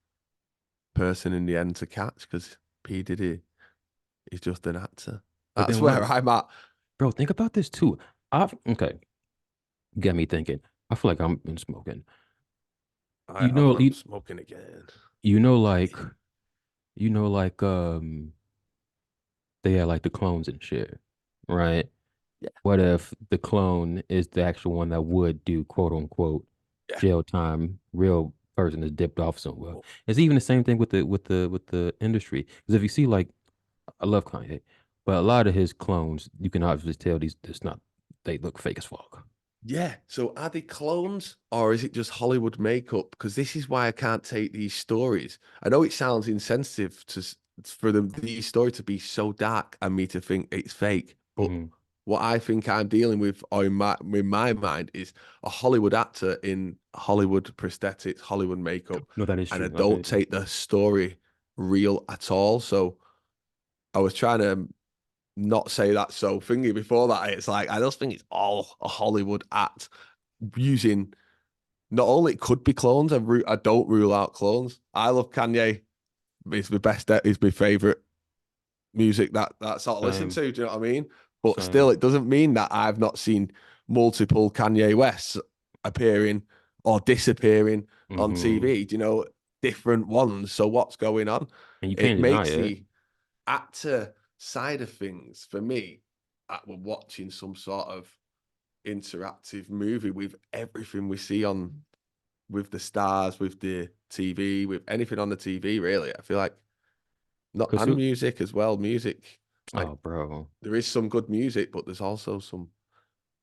Speaker 2: person in the end to catch because P. Diddy is just an actor.
Speaker 1: But
Speaker 2: That's
Speaker 1: then
Speaker 2: where
Speaker 1: why,
Speaker 2: I'm at.
Speaker 1: bro? Think about this too. I've okay, get me thinking. I feel like I'm been smoking.
Speaker 2: I,
Speaker 1: You
Speaker 2: I'm
Speaker 1: know,
Speaker 2: I'm smoking again.
Speaker 1: you know, like they had like the clones and shit, right?
Speaker 2: Yeah,
Speaker 1: What if the clone is the actual one that would do quote unquote
Speaker 2: yeah.
Speaker 1: jail time? Real person is dipped off somewhere.
Speaker 2: Well,
Speaker 1: It's even the same thing with the industry. Because if you see like I love Kanye, but a lot of his clones, you can obviously tell these it's not they look fake as fuck.
Speaker 2: Yeah. So are they clones or is it just Hollywood makeup? Because this is why I can't take these stories. I know it sounds insensitive for them these stories to be so dark and me to think it's fake, but
Speaker 1: Hmm.
Speaker 2: what I think I'm dealing with, or in my mind, is a Hollywood actor in Hollywood prosthetics, Hollywood makeup,
Speaker 1: No, that is
Speaker 2: and I
Speaker 1: true. I feel
Speaker 2: don't
Speaker 1: you.
Speaker 2: take the story real at all. So I was trying to not say that so thingy before that. It's like I just think it's all a Hollywood act using not only it could be clones, I don't rule out clones. I love Kanye. He's my best, he's my favorite music that sort of listen
Speaker 1: Same,
Speaker 2: to. Do you know what I mean? But
Speaker 1: same.
Speaker 2: still, it doesn't mean that I've not seen multiple Kanye Wests appearing or disappearing on
Speaker 1: Hmm.
Speaker 2: TV. Do you know, different ones? So what's going on?
Speaker 1: And you
Speaker 2: It
Speaker 1: can't deny
Speaker 2: makes
Speaker 1: it.
Speaker 2: the actor side of things for me. We're watching some sort of interactive movie with everything we see on with the stars, with the TV, with anything on the TV. Really, I feel like not
Speaker 1: Cause
Speaker 2: and
Speaker 1: who?
Speaker 2: music as well. Music, like
Speaker 1: Oh, bro.
Speaker 2: there is some good music, but there's also some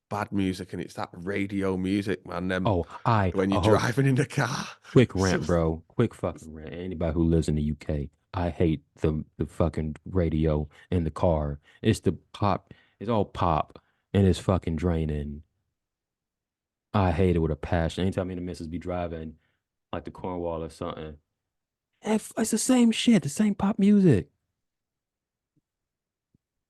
Speaker 2: bad music, and it's that radio music, man.
Speaker 1: Oh, I.
Speaker 2: When you're
Speaker 1: Oh,
Speaker 2: driving in the car,
Speaker 1: quick
Speaker 2: it's
Speaker 1: rant,
Speaker 2: just
Speaker 1: bro. Quick fucking rant. Anybody who lives in the UK, I hate the fucking radio in the car. It's the pop. It's all pop, and it's fucking draining. I hate it with a passion. Anytime me and the missus be driving, like the Cornwall or something, it's the same shit, the same pop music,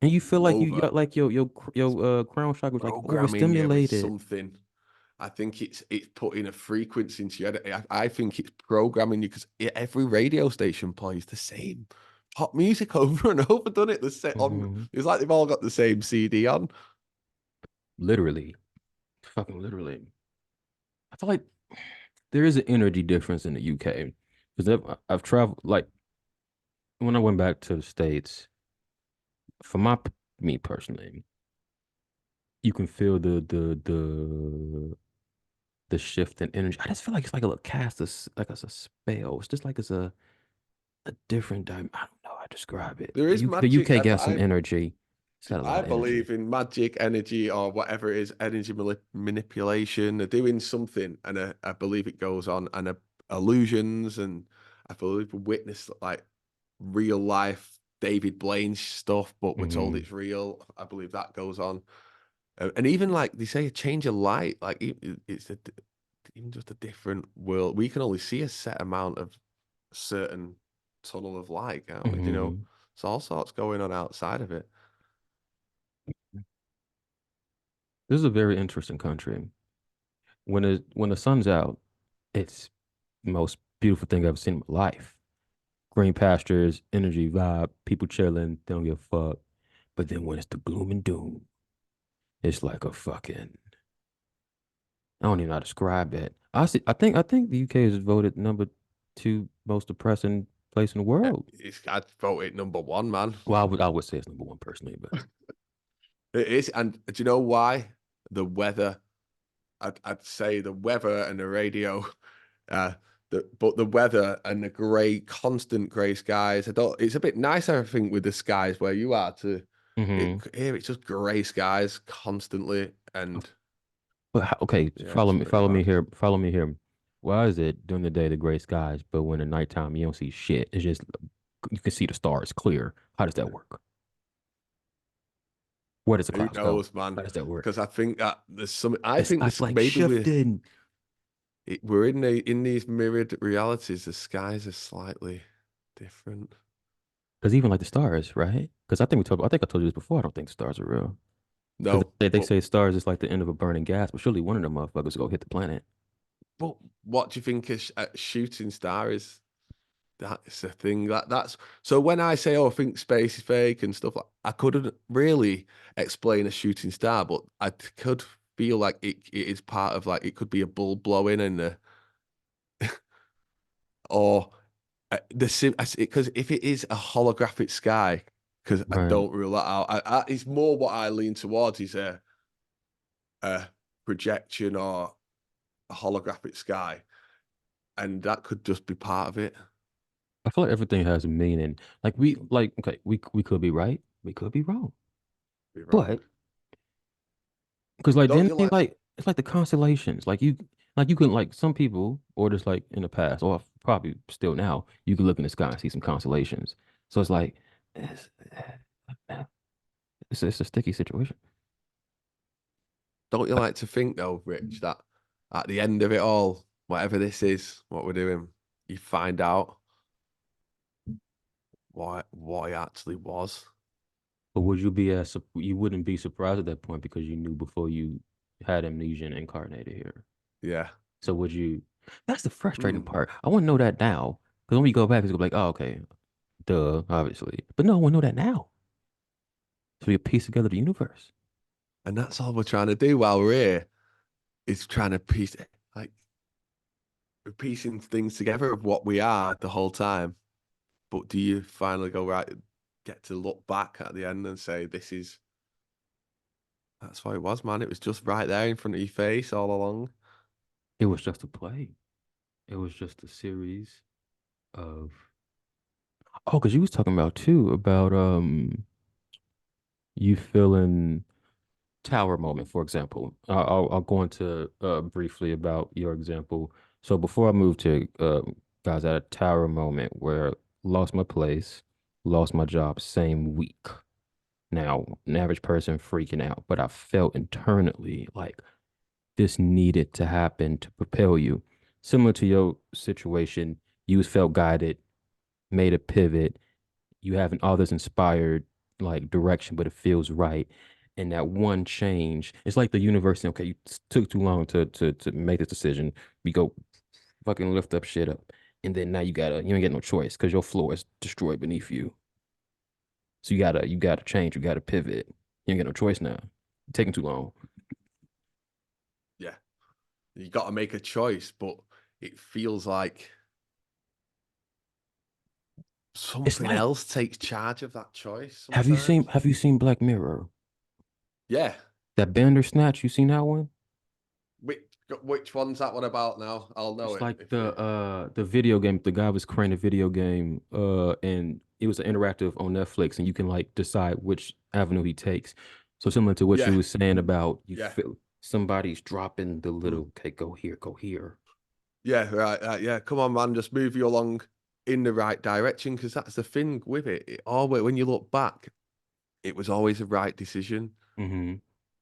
Speaker 1: and you feel like
Speaker 2: over
Speaker 1: like your crown chakra was like
Speaker 2: programming you with
Speaker 1: overstimulated.
Speaker 2: something. I think it's putting a frequency into your head. I think it's programming you because every radio station plays the same pop music over and over, done it the set on.
Speaker 1: Hmm.
Speaker 2: It's like they've all got the same CD on.
Speaker 1: Literally, fucking literally. I feel like there is an energy difference in the UK because I've traveled like when I went back to the States, for me personally, you can feel the shift in energy. I just feel like it's like a little cast of like it's a spell. It's just like it's a different I don't know how to describe it.
Speaker 2: There is
Speaker 1: The
Speaker 2: magic.
Speaker 1: UK got some energy. It's got a
Speaker 2: I
Speaker 1: lot of energy.
Speaker 2: believe in magic, energy, or whatever it is, energy manipulation. They're doing something, and I believe it goes on, and illusions, and I believe we witness like real life David Blaine stuff, but we're told
Speaker 1: Hmm.
Speaker 2: it's real. I believe that goes on, and even like they say, a change of light, like it's even just a different world. We can only see a set amount of certain tunnel of light, can't we? Do you know?
Speaker 1: Hmm.
Speaker 2: There's all sorts going on outside of it.
Speaker 1: This is a very interesting country. When the sun's out, it's the most beautiful thing I've ever seen in my life. Green pastures, energy vibe, people chilling, they don't give a fuck. But then when it's the gloom and doom, it's like a fucking I don't even know how to describe it. I think the UK is voted number two most depressing place in the world.
Speaker 2: I'd vote it number one, man.
Speaker 1: Well, I would say it's number one personally, but
Speaker 2: It is, and do you know why? The weather. I'd say the weather and the radio. Uh, but the weather and the grey, constant grey skies. I don't. It's a bit nicer, I think, with the skies where you are. To it
Speaker 1: hmm.
Speaker 2: here, it's just grey skies constantly, and
Speaker 1: But okay,
Speaker 2: yeah, it's pretty
Speaker 1: follow me
Speaker 2: bad.
Speaker 1: here, follow me here. Why is it during the day the gray skies, but when at nighttime you don't see shit? It's just you can see the stars clear. How does that work? Where does the
Speaker 2: Who
Speaker 1: clouds go?
Speaker 2: knows, man?
Speaker 1: How does that work?
Speaker 2: Because I think that there's some. I
Speaker 1: It's
Speaker 2: think
Speaker 1: I
Speaker 2: this
Speaker 1: feel like
Speaker 2: maybe
Speaker 1: shifting
Speaker 2: we're in these mirrored realities. The skies are slightly different.
Speaker 1: because even like the stars, right? Because I think I told you this before. I don't think the stars are real because
Speaker 2: No,
Speaker 1: they
Speaker 2: but
Speaker 1: say stars is like the end of a burning gas, but surely one of them motherfuckers go hit the planet.
Speaker 2: But what do you think a shooting star is? That's a thing that's so when I say, oh, I think space is fake and stuff, like I couldn't really explain a shooting star, but I could feel like it is part of like it could be a bulb blowing and or the sim because if it is a holographic sky, because I
Speaker 1: Right.
Speaker 2: don't rule that out. It's more what I lean towards is a projection or a holographic sky, and that could just be part of it.
Speaker 1: I feel like everything has a meaning. Like okay, we could be right, we could be wrong,
Speaker 2: Be wrong.
Speaker 1: but because like
Speaker 2: Don't
Speaker 1: didn't
Speaker 2: you
Speaker 1: they
Speaker 2: like?
Speaker 1: like it's like the constellations. Like you can like some people, or just like in the past, or probably still now, you can look in the sky and see some constellations. So it's like it's it's a sticky situation.
Speaker 2: Don't you like to think though, Rich, that at the end of it all, whatever this is, what we're doing, you find out what it actually was.
Speaker 1: But would you be you wouldn't be surprised at that point because you knew before you had amnesia and incarnated here.
Speaker 2: Yeah.
Speaker 1: So would you? That's the frustrating
Speaker 2: Mm.
Speaker 1: part. I want to know that now because when we go back, it's gonna be like, oh, okay, duh, obviously. But no, I want to know that now. So we piece together the universe.
Speaker 2: And that's all we're trying to do while we're here is trying to piece like we're piecing things together of what we are the whole time. But do you finally go right, get to look back at the end and say, that's what it was, man. It was just right there in front of your face all along.
Speaker 1: It was just a play. It was just a series of. Oh, because you was talking about too about you feeling tower moment, for example. I'll go into briefly about your example. So before I moved to guys, I had a tower moment where lost my place, lost my job same week. Now, an average person freaking out, but I felt internally like this needed to happen to propel you. Similar to your situation, you felt guided, made a pivot, you have an others inspired like direction, but it feels right. And that one change, it's like the universe saying, okay, you took too long to make this decision. We go fucking lift up shit up. And then now you ain't get no choice because your floor is destroyed beneath you. So you gotta change, you gotta pivot. You ain't get no choice now. You're taking too long.
Speaker 2: Yeah. You got to make a choice, but it feels like
Speaker 1: It's
Speaker 2: something
Speaker 1: like,
Speaker 2: else takes charge of that choice sometimes.
Speaker 1: have you seen Black Mirror?
Speaker 2: Yeah.
Speaker 1: That Bandersnatch, you seen that one?
Speaker 2: Which which one's that one about now? I'll know
Speaker 1: It's
Speaker 2: it
Speaker 1: like
Speaker 2: if you.
Speaker 1: the video game. The guy was creating a video game, and it was interactive on Netflix, and you can like decide which avenue he takes. So similar to what you
Speaker 2: Yeah.
Speaker 1: were saying about you
Speaker 2: Yeah.
Speaker 1: feel somebody's dropping the
Speaker 2: Mm.
Speaker 1: little, okay, go here, go here.
Speaker 2: Yeah. Right. Yeah. Come on, man. Just move you along in the right direction because that's the thing with it. It always, when you look back, it was always the right decision.
Speaker 1: Hmm.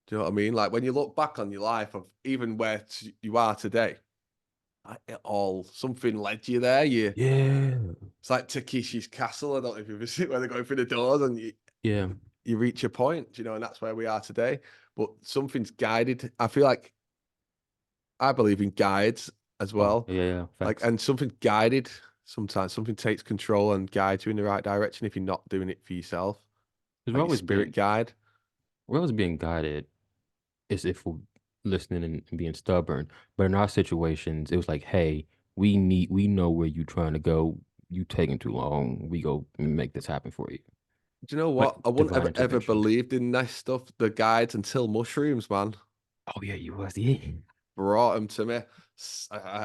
Speaker 2: Do you know what I mean? Like when you look back on your life of even where you are today, like, it all something led you there.
Speaker 1: Yeah,
Speaker 2: It's like Takeshi's Castle. I don't know if you've ever seen where they're going through the doors and
Speaker 1: yeah.
Speaker 2: you reach a point, and that's where we are today. But something's guided. I feel like I believe in guides as
Speaker 1: Oh,
Speaker 2: well.
Speaker 1: yeah, yeah.
Speaker 2: Like,
Speaker 1: Facts.
Speaker 2: and something guided. Sometimes something takes control and guides you in the right direction if you're not doing it for yourself,
Speaker 1: Because
Speaker 2: like your spirit guide.
Speaker 1: we're always being guided as if we're listening and being stubborn. But in our situations, it was like, hey, we know where you trying to go. You taking too long. We go make this happen for you.
Speaker 2: Do you know
Speaker 1: Like
Speaker 2: what? I wouldn't
Speaker 1: divine
Speaker 2: have ever
Speaker 1: intervention.
Speaker 2: believed in this stuff, the guides, until mushrooms, man,
Speaker 1: Oh yeah, you was, yeah.
Speaker 2: brought them to me.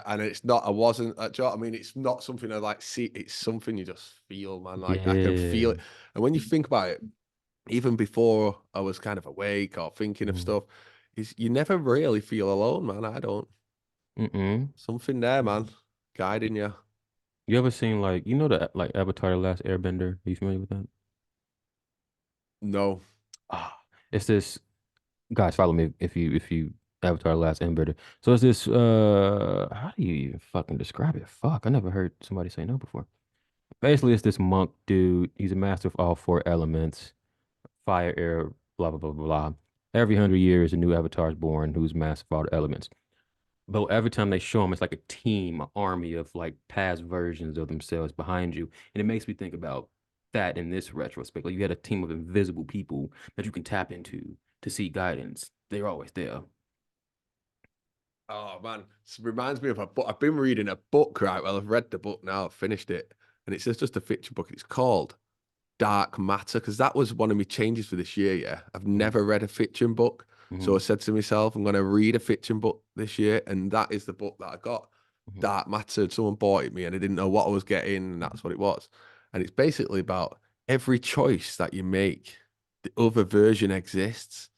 Speaker 2: And it's not, I wasn't, do you know what I mean? It's not something I like see, it's something you just feel, man. Like I can feel
Speaker 1: Yeah.
Speaker 2: it. And when you think about it, even before I was kind of awake or thinking of
Speaker 1: Mhm.
Speaker 2: stuff, is you never really feel alone, man. I don't.
Speaker 1: Mm-mm.
Speaker 2: Something there, man, guiding you.
Speaker 1: You ever seen like the like Avatar: The Last Airbender? Are you familiar with that?
Speaker 2: No.
Speaker 1: Ah, it's this guys. Follow me if you Avatar: The Last Airbender. So it's this how do you even fucking describe it? Fuck, I never heard somebody say no before. Basically, it's this monk dude. He's a master of all four elements: fire, air, blah blah blah blah blah. Every 100 years, a new avatar is born who's master of all the elements. But every time they show them, it's like a team, an army of like past versions of themselves behind you, and it makes me think about that in this retrospect. Like you had a team of invisible people that you can tap into to see guidance. They're always there.
Speaker 2: Oh man, this reminds me of a book. I've been reading a book, right? Well, I've read the book now, I've finished it, and it's just a fiction book. It's called Dark Matter because that was one of my changes for this year. Yeah, I've
Speaker 1: Mm-hmm.
Speaker 2: never read a fiction book, so I
Speaker 1: Mm-hmm.
Speaker 2: said to myself, I'm going to read a fiction book this year, and that is the book that I got.
Speaker 1: Mm-hmm.
Speaker 2: Dark Matter. And someone bought it me, and I didn't know what I was getting, and that's what it was. And it's basically about every choice that you make, the other version exists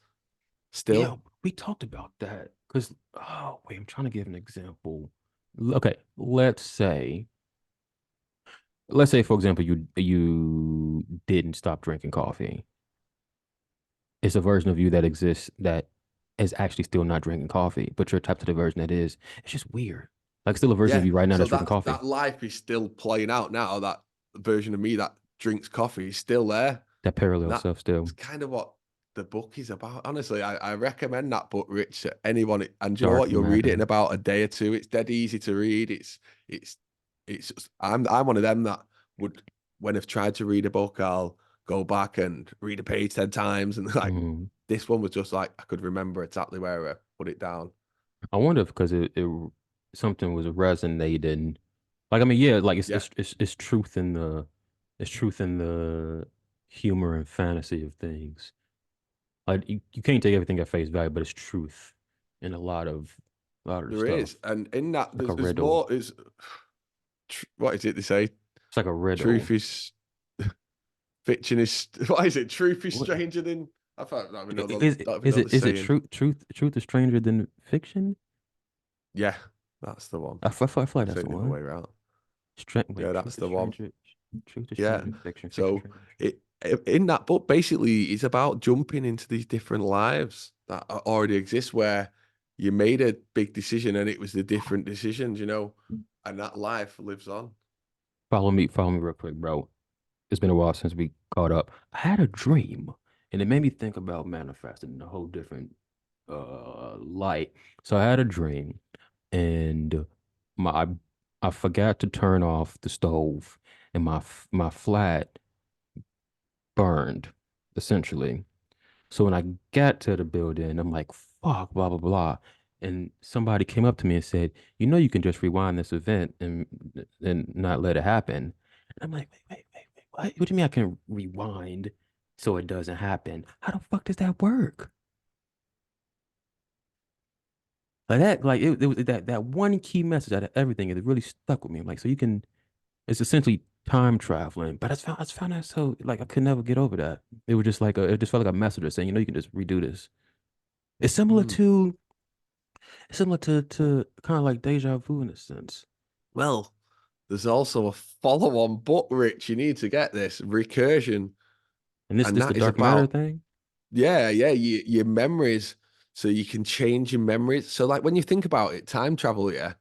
Speaker 1: Yeah,
Speaker 2: still.
Speaker 1: we talked about that. Because, oh, wait, I'm trying to give an example. Okay, let's say, for example, you didn't stop drinking coffee. It's a version of you that exists that is actually still not drinking coffee, but you're tapped to the version that is. It's just weird. Like still a version of
Speaker 2: Yeah.
Speaker 1: you right now
Speaker 2: So
Speaker 1: that's drinking
Speaker 2: that
Speaker 1: coffee.
Speaker 2: that life is still playing out now. That version of me that drinks coffee is still there.
Speaker 1: That
Speaker 2: And
Speaker 1: parallel
Speaker 2: that's
Speaker 1: self still.
Speaker 2: kind of what the book is about. Honestly, I recommend that book, Rich, to anyone. And do you know
Speaker 1: Dark
Speaker 2: what? You'll read it in
Speaker 1: matter.
Speaker 2: about a day or two. It's dead easy to read. It's it's just, I'm one of them that would, when I've tried to read a book, I'll go back and read a page 10 times. And like
Speaker 1: Mhm.
Speaker 2: this one was just like I could remember exactly where I put it down.
Speaker 1: I wonder if because it something was resonating. Like I mean, yeah, like it's
Speaker 2: Yeah,
Speaker 1: it's it's, it's truth in the humor and fantasy of things. Like you can't take everything at face value, but it's truth in a lot of the
Speaker 2: there
Speaker 1: stuff.
Speaker 2: is. And in that,
Speaker 1: Like a
Speaker 2: there's
Speaker 1: riddle.
Speaker 2: more. Is what is it they say?
Speaker 1: It's like a
Speaker 2: Truth
Speaker 1: riddle.
Speaker 2: is fiction is what is it? Truth is
Speaker 1: What
Speaker 2: stranger than I don't even know the
Speaker 1: is
Speaker 2: don't
Speaker 1: it
Speaker 2: even
Speaker 1: is
Speaker 2: know
Speaker 1: it
Speaker 2: the
Speaker 1: is it
Speaker 2: saying.
Speaker 1: truth is stranger than fiction?
Speaker 2: Yeah, that's the one.
Speaker 1: I feel like
Speaker 2: I'm
Speaker 1: that's
Speaker 2: saying
Speaker 1: the
Speaker 2: the other
Speaker 1: one.
Speaker 2: way around.
Speaker 1: Wait,
Speaker 2: Yeah, that's the one.
Speaker 1: truth is
Speaker 2: Yeah.
Speaker 1: stranger than fiction, fiction
Speaker 2: So
Speaker 1: stranger than truth.
Speaker 2: it in that book basically it's about jumping into these different lives that already exist where you made a big decision and it was the different decisions, and that life lives on.
Speaker 1: Follow me real quick, bro. It's been a while since we caught up. I had a dream, and it made me think about manifesting in a whole different light. So I had a dream, and my I forgot to turn off the stove, and my flat burned, essentially. So when I got to the building, I'm like, fuck, blah, blah, blah. And somebody came up to me and said, you can just rewind this event and not let it happen. And I'm like, wait, what do you mean I can rewind so it doesn't happen? How the fuck does that work? Like that, like it was that one key message out of everything, it really stuck with me. I'm like, so you can, it's essentially time traveling, but I found that so like I could never get over that. It just felt like a message saying, you can just redo this. It's similar
Speaker 2: Mm.
Speaker 1: to It's similar to kind of like deja vu in a sense.
Speaker 2: Well, there's also a follow-on book, Rich. You need to get this recursion,
Speaker 1: And this
Speaker 2: and
Speaker 1: this the
Speaker 2: that is
Speaker 1: dark matter
Speaker 2: about
Speaker 1: thing.
Speaker 2: your memories, so you can change your memories. So like when you think about it, time travel, yeah,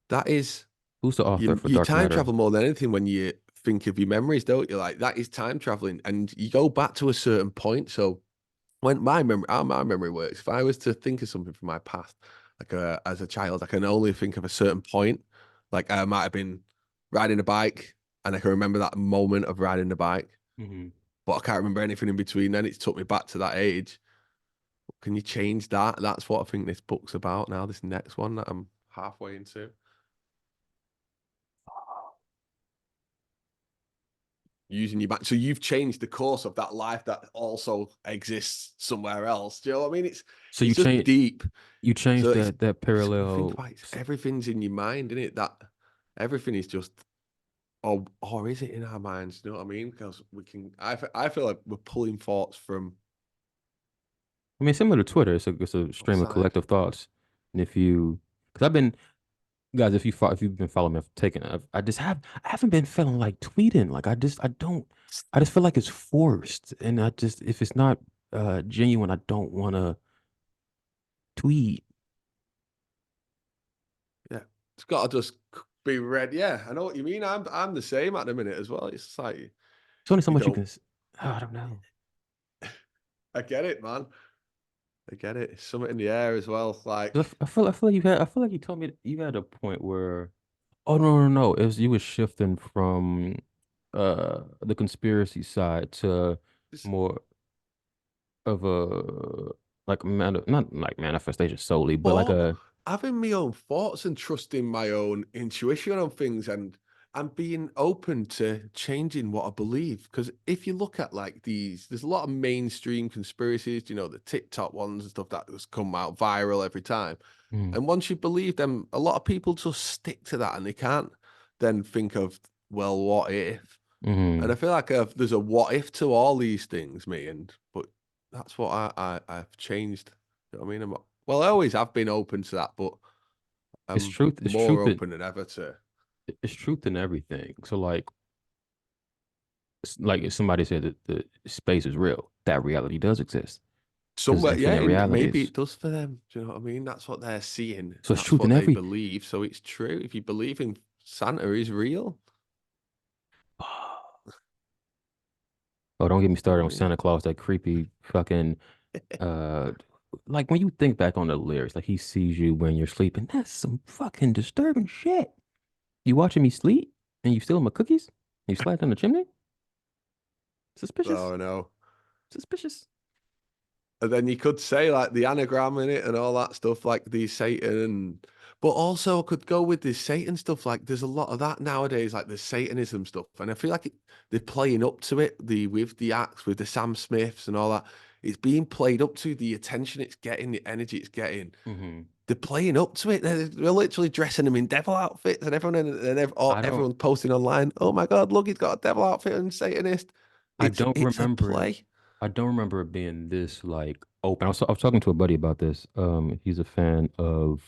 Speaker 2: that is
Speaker 1: Who's the author
Speaker 2: you
Speaker 1: for
Speaker 2: you
Speaker 1: dark
Speaker 2: time
Speaker 1: matter?
Speaker 2: travel more than anything when you think of your memories, don't you? Like that is time traveling, and you go back to a certain point. So when how my memory works, if I was to think of something from my past, like as a child, I can only think of a certain point. Like I might have been riding a bike, and I can remember that moment of riding the bike,
Speaker 1: Hmm.
Speaker 2: but I can't remember anything in between. Then it's took me back to that age. Can you change that? That's what I think this book's about now. This next one that I'm halfway into. Using your back. So you've changed the course of that life that also exists somewhere else. Do you know what I mean? It's
Speaker 1: So
Speaker 2: it's just deep.
Speaker 1: you
Speaker 2: So
Speaker 1: changed that
Speaker 2: it's when you think
Speaker 1: parallel.
Speaker 2: about it, everything's in your mind, isn't it? That everything is just or is it in our minds? You know what I mean? Because I feel like we're pulling thoughts from
Speaker 1: I mean, similar to Twitter, it's a stream of
Speaker 2: outside.
Speaker 1: collective thoughts. And because I've been, guys, if you've been following me, I've taken, I haven't been feeling like tweeting. Like I just feel like it's forced, and if it's not genuine, I don't want to tweet.
Speaker 2: Yeah. It's gotta just be read. Yeah, I know what you mean. I'm the same at the minute as well. It's like
Speaker 1: There's only so
Speaker 2: you
Speaker 1: much you
Speaker 2: don't
Speaker 1: can. Oh, I don't know.
Speaker 2: I get it, man. I get it. It's something in the air as well.
Speaker 1: 'Cause
Speaker 2: Like
Speaker 1: I feel like you told me that you had a point where, oh no, it was you was shifting from the conspiracy side to
Speaker 2: it's
Speaker 1: more of a like not like manifestation solely, but like
Speaker 2: more
Speaker 1: a
Speaker 2: having my own thoughts and trusting my own intuition on things and being open to changing what I believe. Because if you look at like there's a lot of mainstream conspiracies, the TikTok ones and stuff that just come out viral every time.
Speaker 1: mm,
Speaker 2: And once you believe them, a lot of people just stick to that and they can't then think of, well, what if? And I
Speaker 1: mm,
Speaker 2: feel like there's a what if to all these things, but that's what I've changed. You know what I mean? Well, I always have been open to that, but
Speaker 1: It's
Speaker 2: I'm
Speaker 1: truth. It's
Speaker 2: more
Speaker 1: truth.
Speaker 2: open than ever to
Speaker 1: It's truth in everything. So like if somebody said that the space is real, that reality does exist. There's
Speaker 2: somewhere. Yeah,
Speaker 1: infinite
Speaker 2: maybe
Speaker 1: realities.
Speaker 2: it does for them. Do you know what I mean? That's what they're seeing.
Speaker 1: So it's
Speaker 2: That's
Speaker 1: truth
Speaker 2: what
Speaker 1: in
Speaker 2: they
Speaker 1: every.
Speaker 2: believe. So it's true. If you believe in Santa is real,
Speaker 1: Oh, don't get me
Speaker 2: you know
Speaker 1: started
Speaker 2: what
Speaker 1: on
Speaker 2: I mean?
Speaker 1: Santa Claus, that creepy fucking uh like when you think back on the lyrics, like he sees you when you're sleeping. That's some fucking disturbing shit. You watching me sleep and you stealing my cookies? You slide down the chimney?
Speaker 2: Oh
Speaker 1: Suspicious.
Speaker 2: no.
Speaker 1: Suspicious.
Speaker 2: And then you could say like the anagram in it and all that stuff, like the Satan, but also could go with the Satan stuff. Like there's a lot of that nowadays, like the Satanism stuff, and I feel like they're playing up to it. The with the acts, with the Sam Smiths and all that, it's being played up to the attention it's getting, the energy it's getting.
Speaker 1: Hmm.
Speaker 2: They're playing up to it. They're literally dressing them in devil outfits, and
Speaker 1: I don't
Speaker 2: everyone's posting online. Oh my God, look, he's got a devil outfit and Satanist.
Speaker 1: I
Speaker 2: It's
Speaker 1: don't
Speaker 2: it's a
Speaker 1: remember it.
Speaker 2: play.
Speaker 1: I don't remember it being this like open. I was talking to a buddy about this. He's a fan of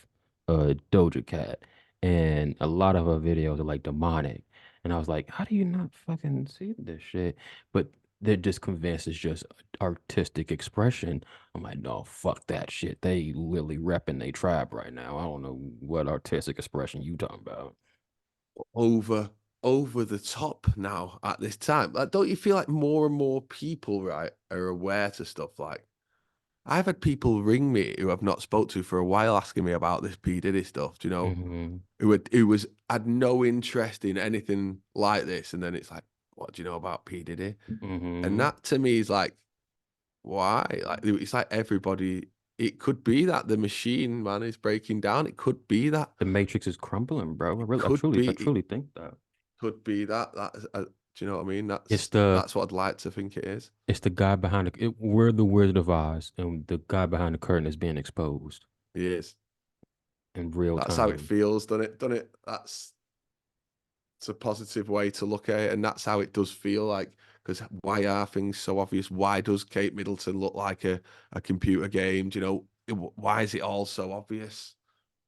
Speaker 1: Doja Cat, and a lot of her videos are like demonic. And I was like, how do you not fucking see this shit? But they're just convinced it's just artistic expression. I'm like, no, fuck that shit. They really repping they tribe right now. I don't know what artistic expression you talking about.
Speaker 2: over over the top now at this time. Like, don't you feel like more and more people, right, are aware to stuff like I've had people ring me who I've not spoke to for a while asking me about this P. Diddy stuff, do you know,
Speaker 1: Hmm.
Speaker 2: who had no interest in anything like this. And then it's like, what do you know about P. Diddy? And
Speaker 1: Hmm.
Speaker 2: that to me is like, why? Like it's like everybody, it could be that the machine, man, is breaking down. It could be that.
Speaker 1: The Matrix is crumbling, bro. I really,
Speaker 2: Could be
Speaker 1: I
Speaker 2: it
Speaker 1: truly think that.
Speaker 2: could be that. Do you know what I mean?
Speaker 1: It's the
Speaker 2: That's what I'd like to think it is.
Speaker 1: It's the guy behind we're the Wizard of Oz, and the guy behind the curtain is being exposed
Speaker 2: It is.
Speaker 1: in real
Speaker 2: That's how it
Speaker 1: time.
Speaker 2: feels, doesn't it? Doesn't it? That's it's a positive way to look at it, and that's how it does feel like. Because why are things so obvious? Why does Kate Middleton look like a computer game? Do you know? Why is it all so obvious?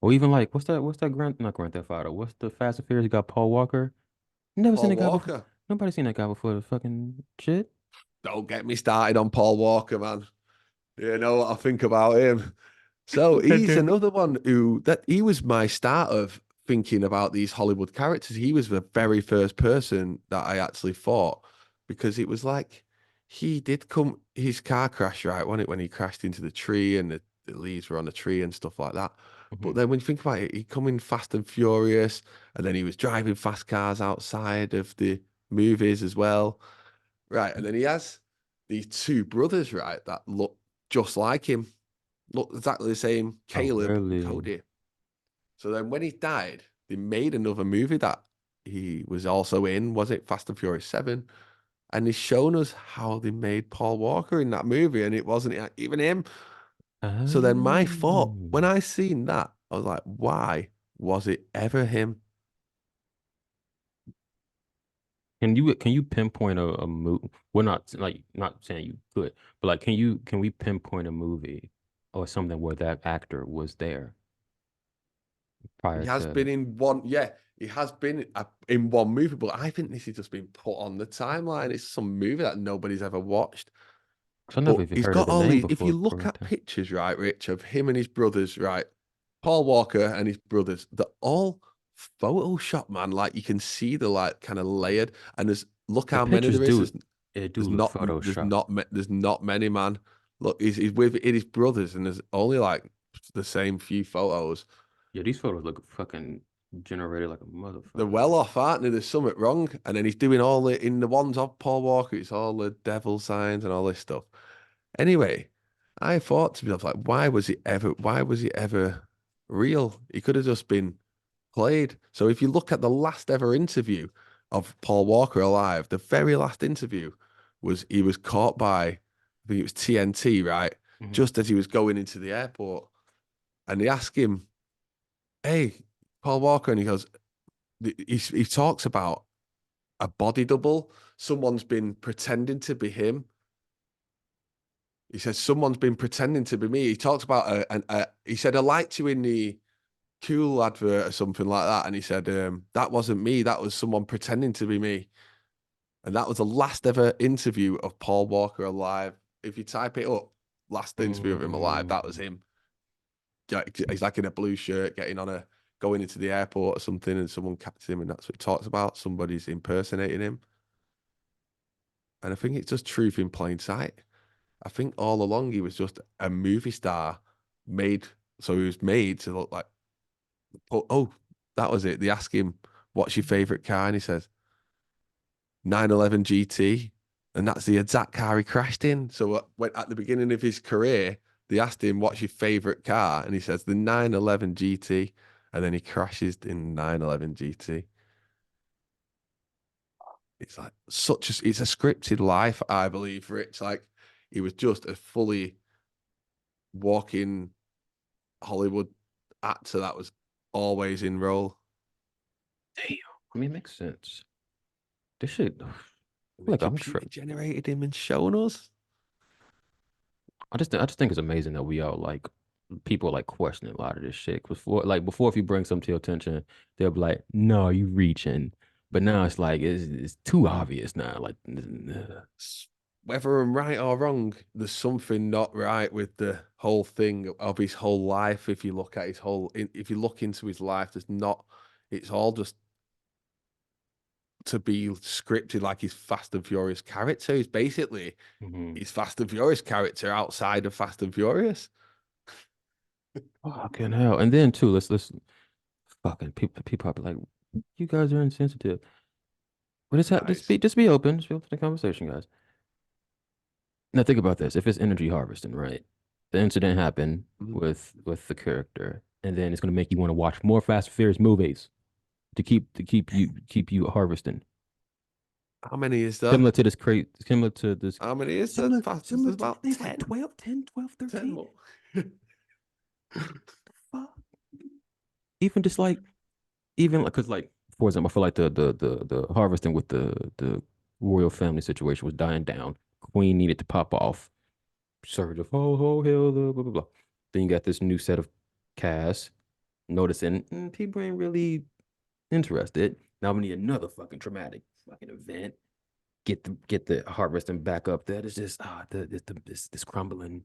Speaker 1: Or even like, what's that not Grand Theft Auto? What's the Fast and Furious? You got Paul Walker. Never seen
Speaker 2: Paul
Speaker 1: that guy before.
Speaker 2: Walker.
Speaker 1: Nobody seen that guy before the fucking shit.
Speaker 2: Don't get me started on Paul Walker, man. You know what I think about him. So he's another one who that he was my start of thinking about these Hollywood characters. He was the very first person that I actually thought because it was like he did come his car crash, right, when he crashed into the tree and the leaves were on the tree and stuff like that. But
Speaker 1: Hmm.
Speaker 2: then when you think about it, he come in Fast and Furious, and then he was driving fast cars outside of the movies as well. Right. And then he has these two brothers, right, that look just like him, look exactly the same,
Speaker 1: Oh,
Speaker 2: Caleb and
Speaker 1: really?
Speaker 2: Cody. So then when he died, they made another movie that he was also in, was it Fast and Furious 7? And he's shown us how they made Paul Walker in that movie, and it wasn't even him. So then my thought, when
Speaker 1: Um,
Speaker 2: I seen that, I was like, why was it ever him?
Speaker 1: can you pinpoint a movie? We're not like not saying you could, but like, can we pinpoint a movie or something where that actor was there
Speaker 2: He
Speaker 1: prior
Speaker 2: has been
Speaker 1: to?
Speaker 2: in one, yeah, he has been in one movie, but I think this has just been put on the timeline. It's some movie that nobody's ever watched.
Speaker 1: 'Cause I never
Speaker 2: But
Speaker 1: even
Speaker 2: he's
Speaker 1: heard of
Speaker 2: got
Speaker 1: the
Speaker 2: all
Speaker 1: name
Speaker 2: these. If you
Speaker 1: before
Speaker 2: look at
Speaker 1: quarantine.
Speaker 2: pictures, right, Rich, of him and his brothers, right, Paul Walker and his brothers, they're all Photoshop, man. Like you can see the like kind of layered. And there's look
Speaker 1: The
Speaker 2: how many
Speaker 1: pictures
Speaker 2: there is.
Speaker 1: do it do look Photoshop.
Speaker 2: There's not many, man. Look, he's with his brothers, and there's only like the same few photos.
Speaker 1: Yeah, these photos look fucking generated like a
Speaker 2: They're well
Speaker 1: motherfucker.
Speaker 2: off, aren't they? There's something wrong. And then he's doing all the in the ones of Paul Walker, it's all the devil signs and all this stuff. Anyway, I thought to myself, like, why was he ever real? He could have just been played. So if you look at the last ever interview of Paul Walker alive, the very last interview was he was caught by, I think it was TNT, right?
Speaker 1: Hmm.
Speaker 2: Just as he was going into the airport. And they asked him, hey, Paul Walker, and he goes, he talks about a body double. Someone's been pretending to be him. He says someone's been pretending to be me. He talks about he said I liked you in the Cool advert or something like that, and he said that wasn't me. That was someone pretending to be me. And that was the last ever interview of Paul Walker alive. If you type it up, last interview of him alive, that was
Speaker 1: Mm.
Speaker 2: him. He's like in a blue shirt, going into the airport or something, and someone catches him, and that's what he talks about. Somebody's impersonating him, and I think it's just truth in plain sight. I think all along he was just a movie star made, so he was made to look like. Oh, that was it. They ask him, "What's your favorite car?" and he says, 911 GT, and that's the exact car he crashed in. So when at the beginning of his career, they asked him, "What's your favorite car?" and he says, "The 911 GT," and then he crashes in 911 GT. It's like it's a scripted life, I believe, for it. It's like he was just a fully walking Hollywood actor that was always in role.
Speaker 1: Damn. I mean, it makes sense. This shit, I feel
Speaker 2: And the
Speaker 1: like I'm
Speaker 2: computer generated him and shown us.
Speaker 1: I just think it's amazing that we all like people like questioning a lot of this shit. Before, if you bring something to your attention, they'll be like, "No, you reaching," but now it's like it's too obvious now. Like,
Speaker 2: Whether I'm right or wrong, there's something not right with the whole thing of his whole life. If you look at if you look into his life, there's not, it's all just to be scripted like his Fast and Furious character. He's basically
Speaker 1: mhm.
Speaker 2: his Fast and Furious character outside of Fast and Furious.
Speaker 1: Fucking hell. And then too, let's fucking people are like, you guys are insensitive. But
Speaker 2: Nice.
Speaker 1: just be open, just be open to the conversation, guys. Now think about this. If it's energy harvesting, right? The incident happened
Speaker 2: Mhm.
Speaker 1: with the character, and then it's gonna make you want to watch more Fast and Furious movies to keep you harvesting.
Speaker 2: How many is there?
Speaker 1: Similar to this
Speaker 2: How many is there? Fast,
Speaker 1: similar
Speaker 2: there's
Speaker 1: to
Speaker 2: about
Speaker 1: things like
Speaker 2: 10.
Speaker 1: 12, 10, 12,
Speaker 2: 10
Speaker 1: 13.
Speaker 2: more.
Speaker 1: Fuck. Even just like even like because like for example, I feel like the harvesting with the royal family situation was dying down. Queen needed to pop off. Surge of ho ho hill blah blah blah. Then you got this new set of cast noticing people ain't really interested. Now we need another fucking traumatic fucking event. Get the harvesting back up there. It's just this crumbling,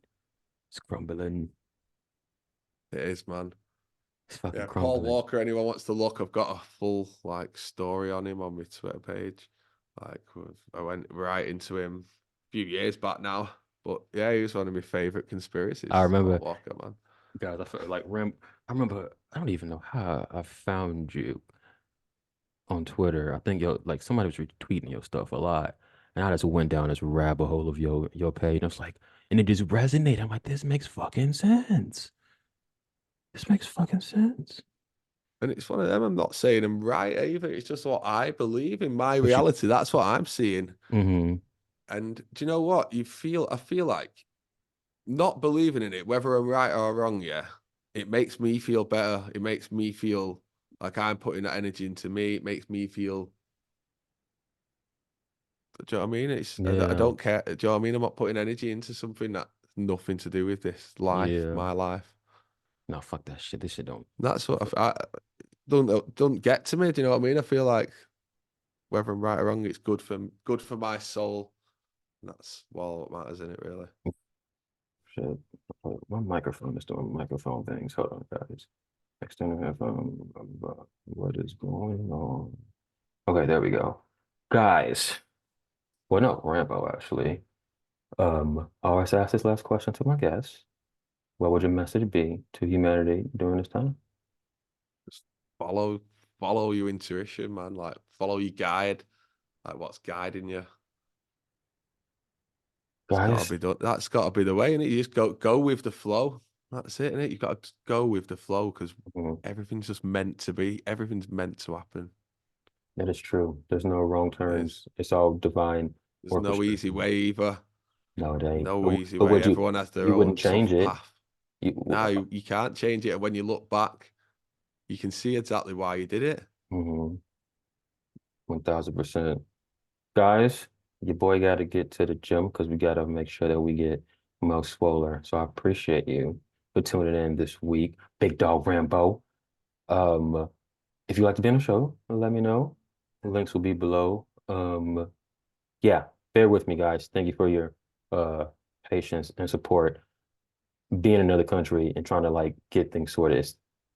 Speaker 1: it's crumbling,
Speaker 2: It is, man.
Speaker 1: it's fucking
Speaker 2: Yeah, Paul
Speaker 1: crumbling.
Speaker 2: Walker. Anyone wants to look? I've got a full like story on him on my Twitter page. Like I went right into him a few years back now, but yeah, he was one of my favorite
Speaker 1: I
Speaker 2: conspiracies. Paul
Speaker 1: remember,
Speaker 2: Walker, man.
Speaker 1: guys. I felt like Ram. I remember. I don't even know how I found you on Twitter. I think like somebody was retweeting your stuff a lot, and I just went down this rabbit hole of your page. And I was like, and it just resonated. I'm like, this makes fucking sense. This makes fucking sense.
Speaker 2: And it's one of them. I'm not saying I'm right either. It's just what I believe in my
Speaker 1: But you,
Speaker 2: reality. That's what I'm seeing.
Speaker 1: mm-hmm.
Speaker 2: And do you know what? I feel like not believing in it, whether I'm right or wrong, yeah, it makes me feel better. It makes me feel like I'm putting that energy into me. It makes me feel, do you know what I mean? I
Speaker 1: Yeah,
Speaker 2: don't care. Do you know what I mean? I'm not putting energy into something that nothing to do with this life,
Speaker 1: yeah.
Speaker 2: my life.
Speaker 1: No, fuck that shit. This shit don't.
Speaker 2: That's what I don't get to me. Do you know what I mean? I feel like whether I'm right or wrong, it's good for my soul. And that's all what matters in it, really.
Speaker 1: Shit. My microphone is doing microphone things. Hold on, guys. External headphone. What is going on? Okay, there we go. Guys. Well, no, Rambo actually. I always ask this last question to my guests. What would your message be to humanity during this time?
Speaker 2: Just follow follow your intuition, man. Like follow your guide. Like what's guiding you. It's gotta
Speaker 1: Guys,
Speaker 2: be done. That's gotta be the way, and you just go with the flow. That's it, innit? You've got to go with the flow because
Speaker 1: mhm,
Speaker 2: everything's just meant to be. Everything's meant to happen.
Speaker 1: that is true. There's no wrong
Speaker 2: There's
Speaker 1: turns. It's all divine
Speaker 2: there's no easy
Speaker 1: orchestration.
Speaker 2: way either.
Speaker 1: No, it ain't.
Speaker 2: No easy
Speaker 1: But
Speaker 2: way.
Speaker 1: would
Speaker 2: Everyone has their
Speaker 1: you wouldn't
Speaker 2: own
Speaker 1: change
Speaker 2: tough
Speaker 1: it?
Speaker 2: path.
Speaker 1: You,
Speaker 2: Now you can't change it. And when you look back, you can see exactly why you did it.
Speaker 1: mhm, 1000%. Guys, your boy got to get to the gym because we got to make sure that we get Mo Swoler. So I appreciate you for tuning in this week. Big dog Rambo. Um, if you'd like to be on the show, let me know. The links will be below. Yeah, bear with me, guys. Thank you for your uh patience and support. Being in another country and trying to like get things sorted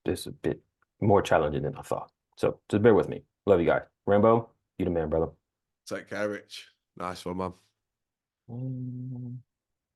Speaker 1: is a bit more challenging than I thought. So just bear with me. Love you guys. Rambo, you the man, brother.
Speaker 2: Take care, Rich. Nice one, man.
Speaker 1: Mm.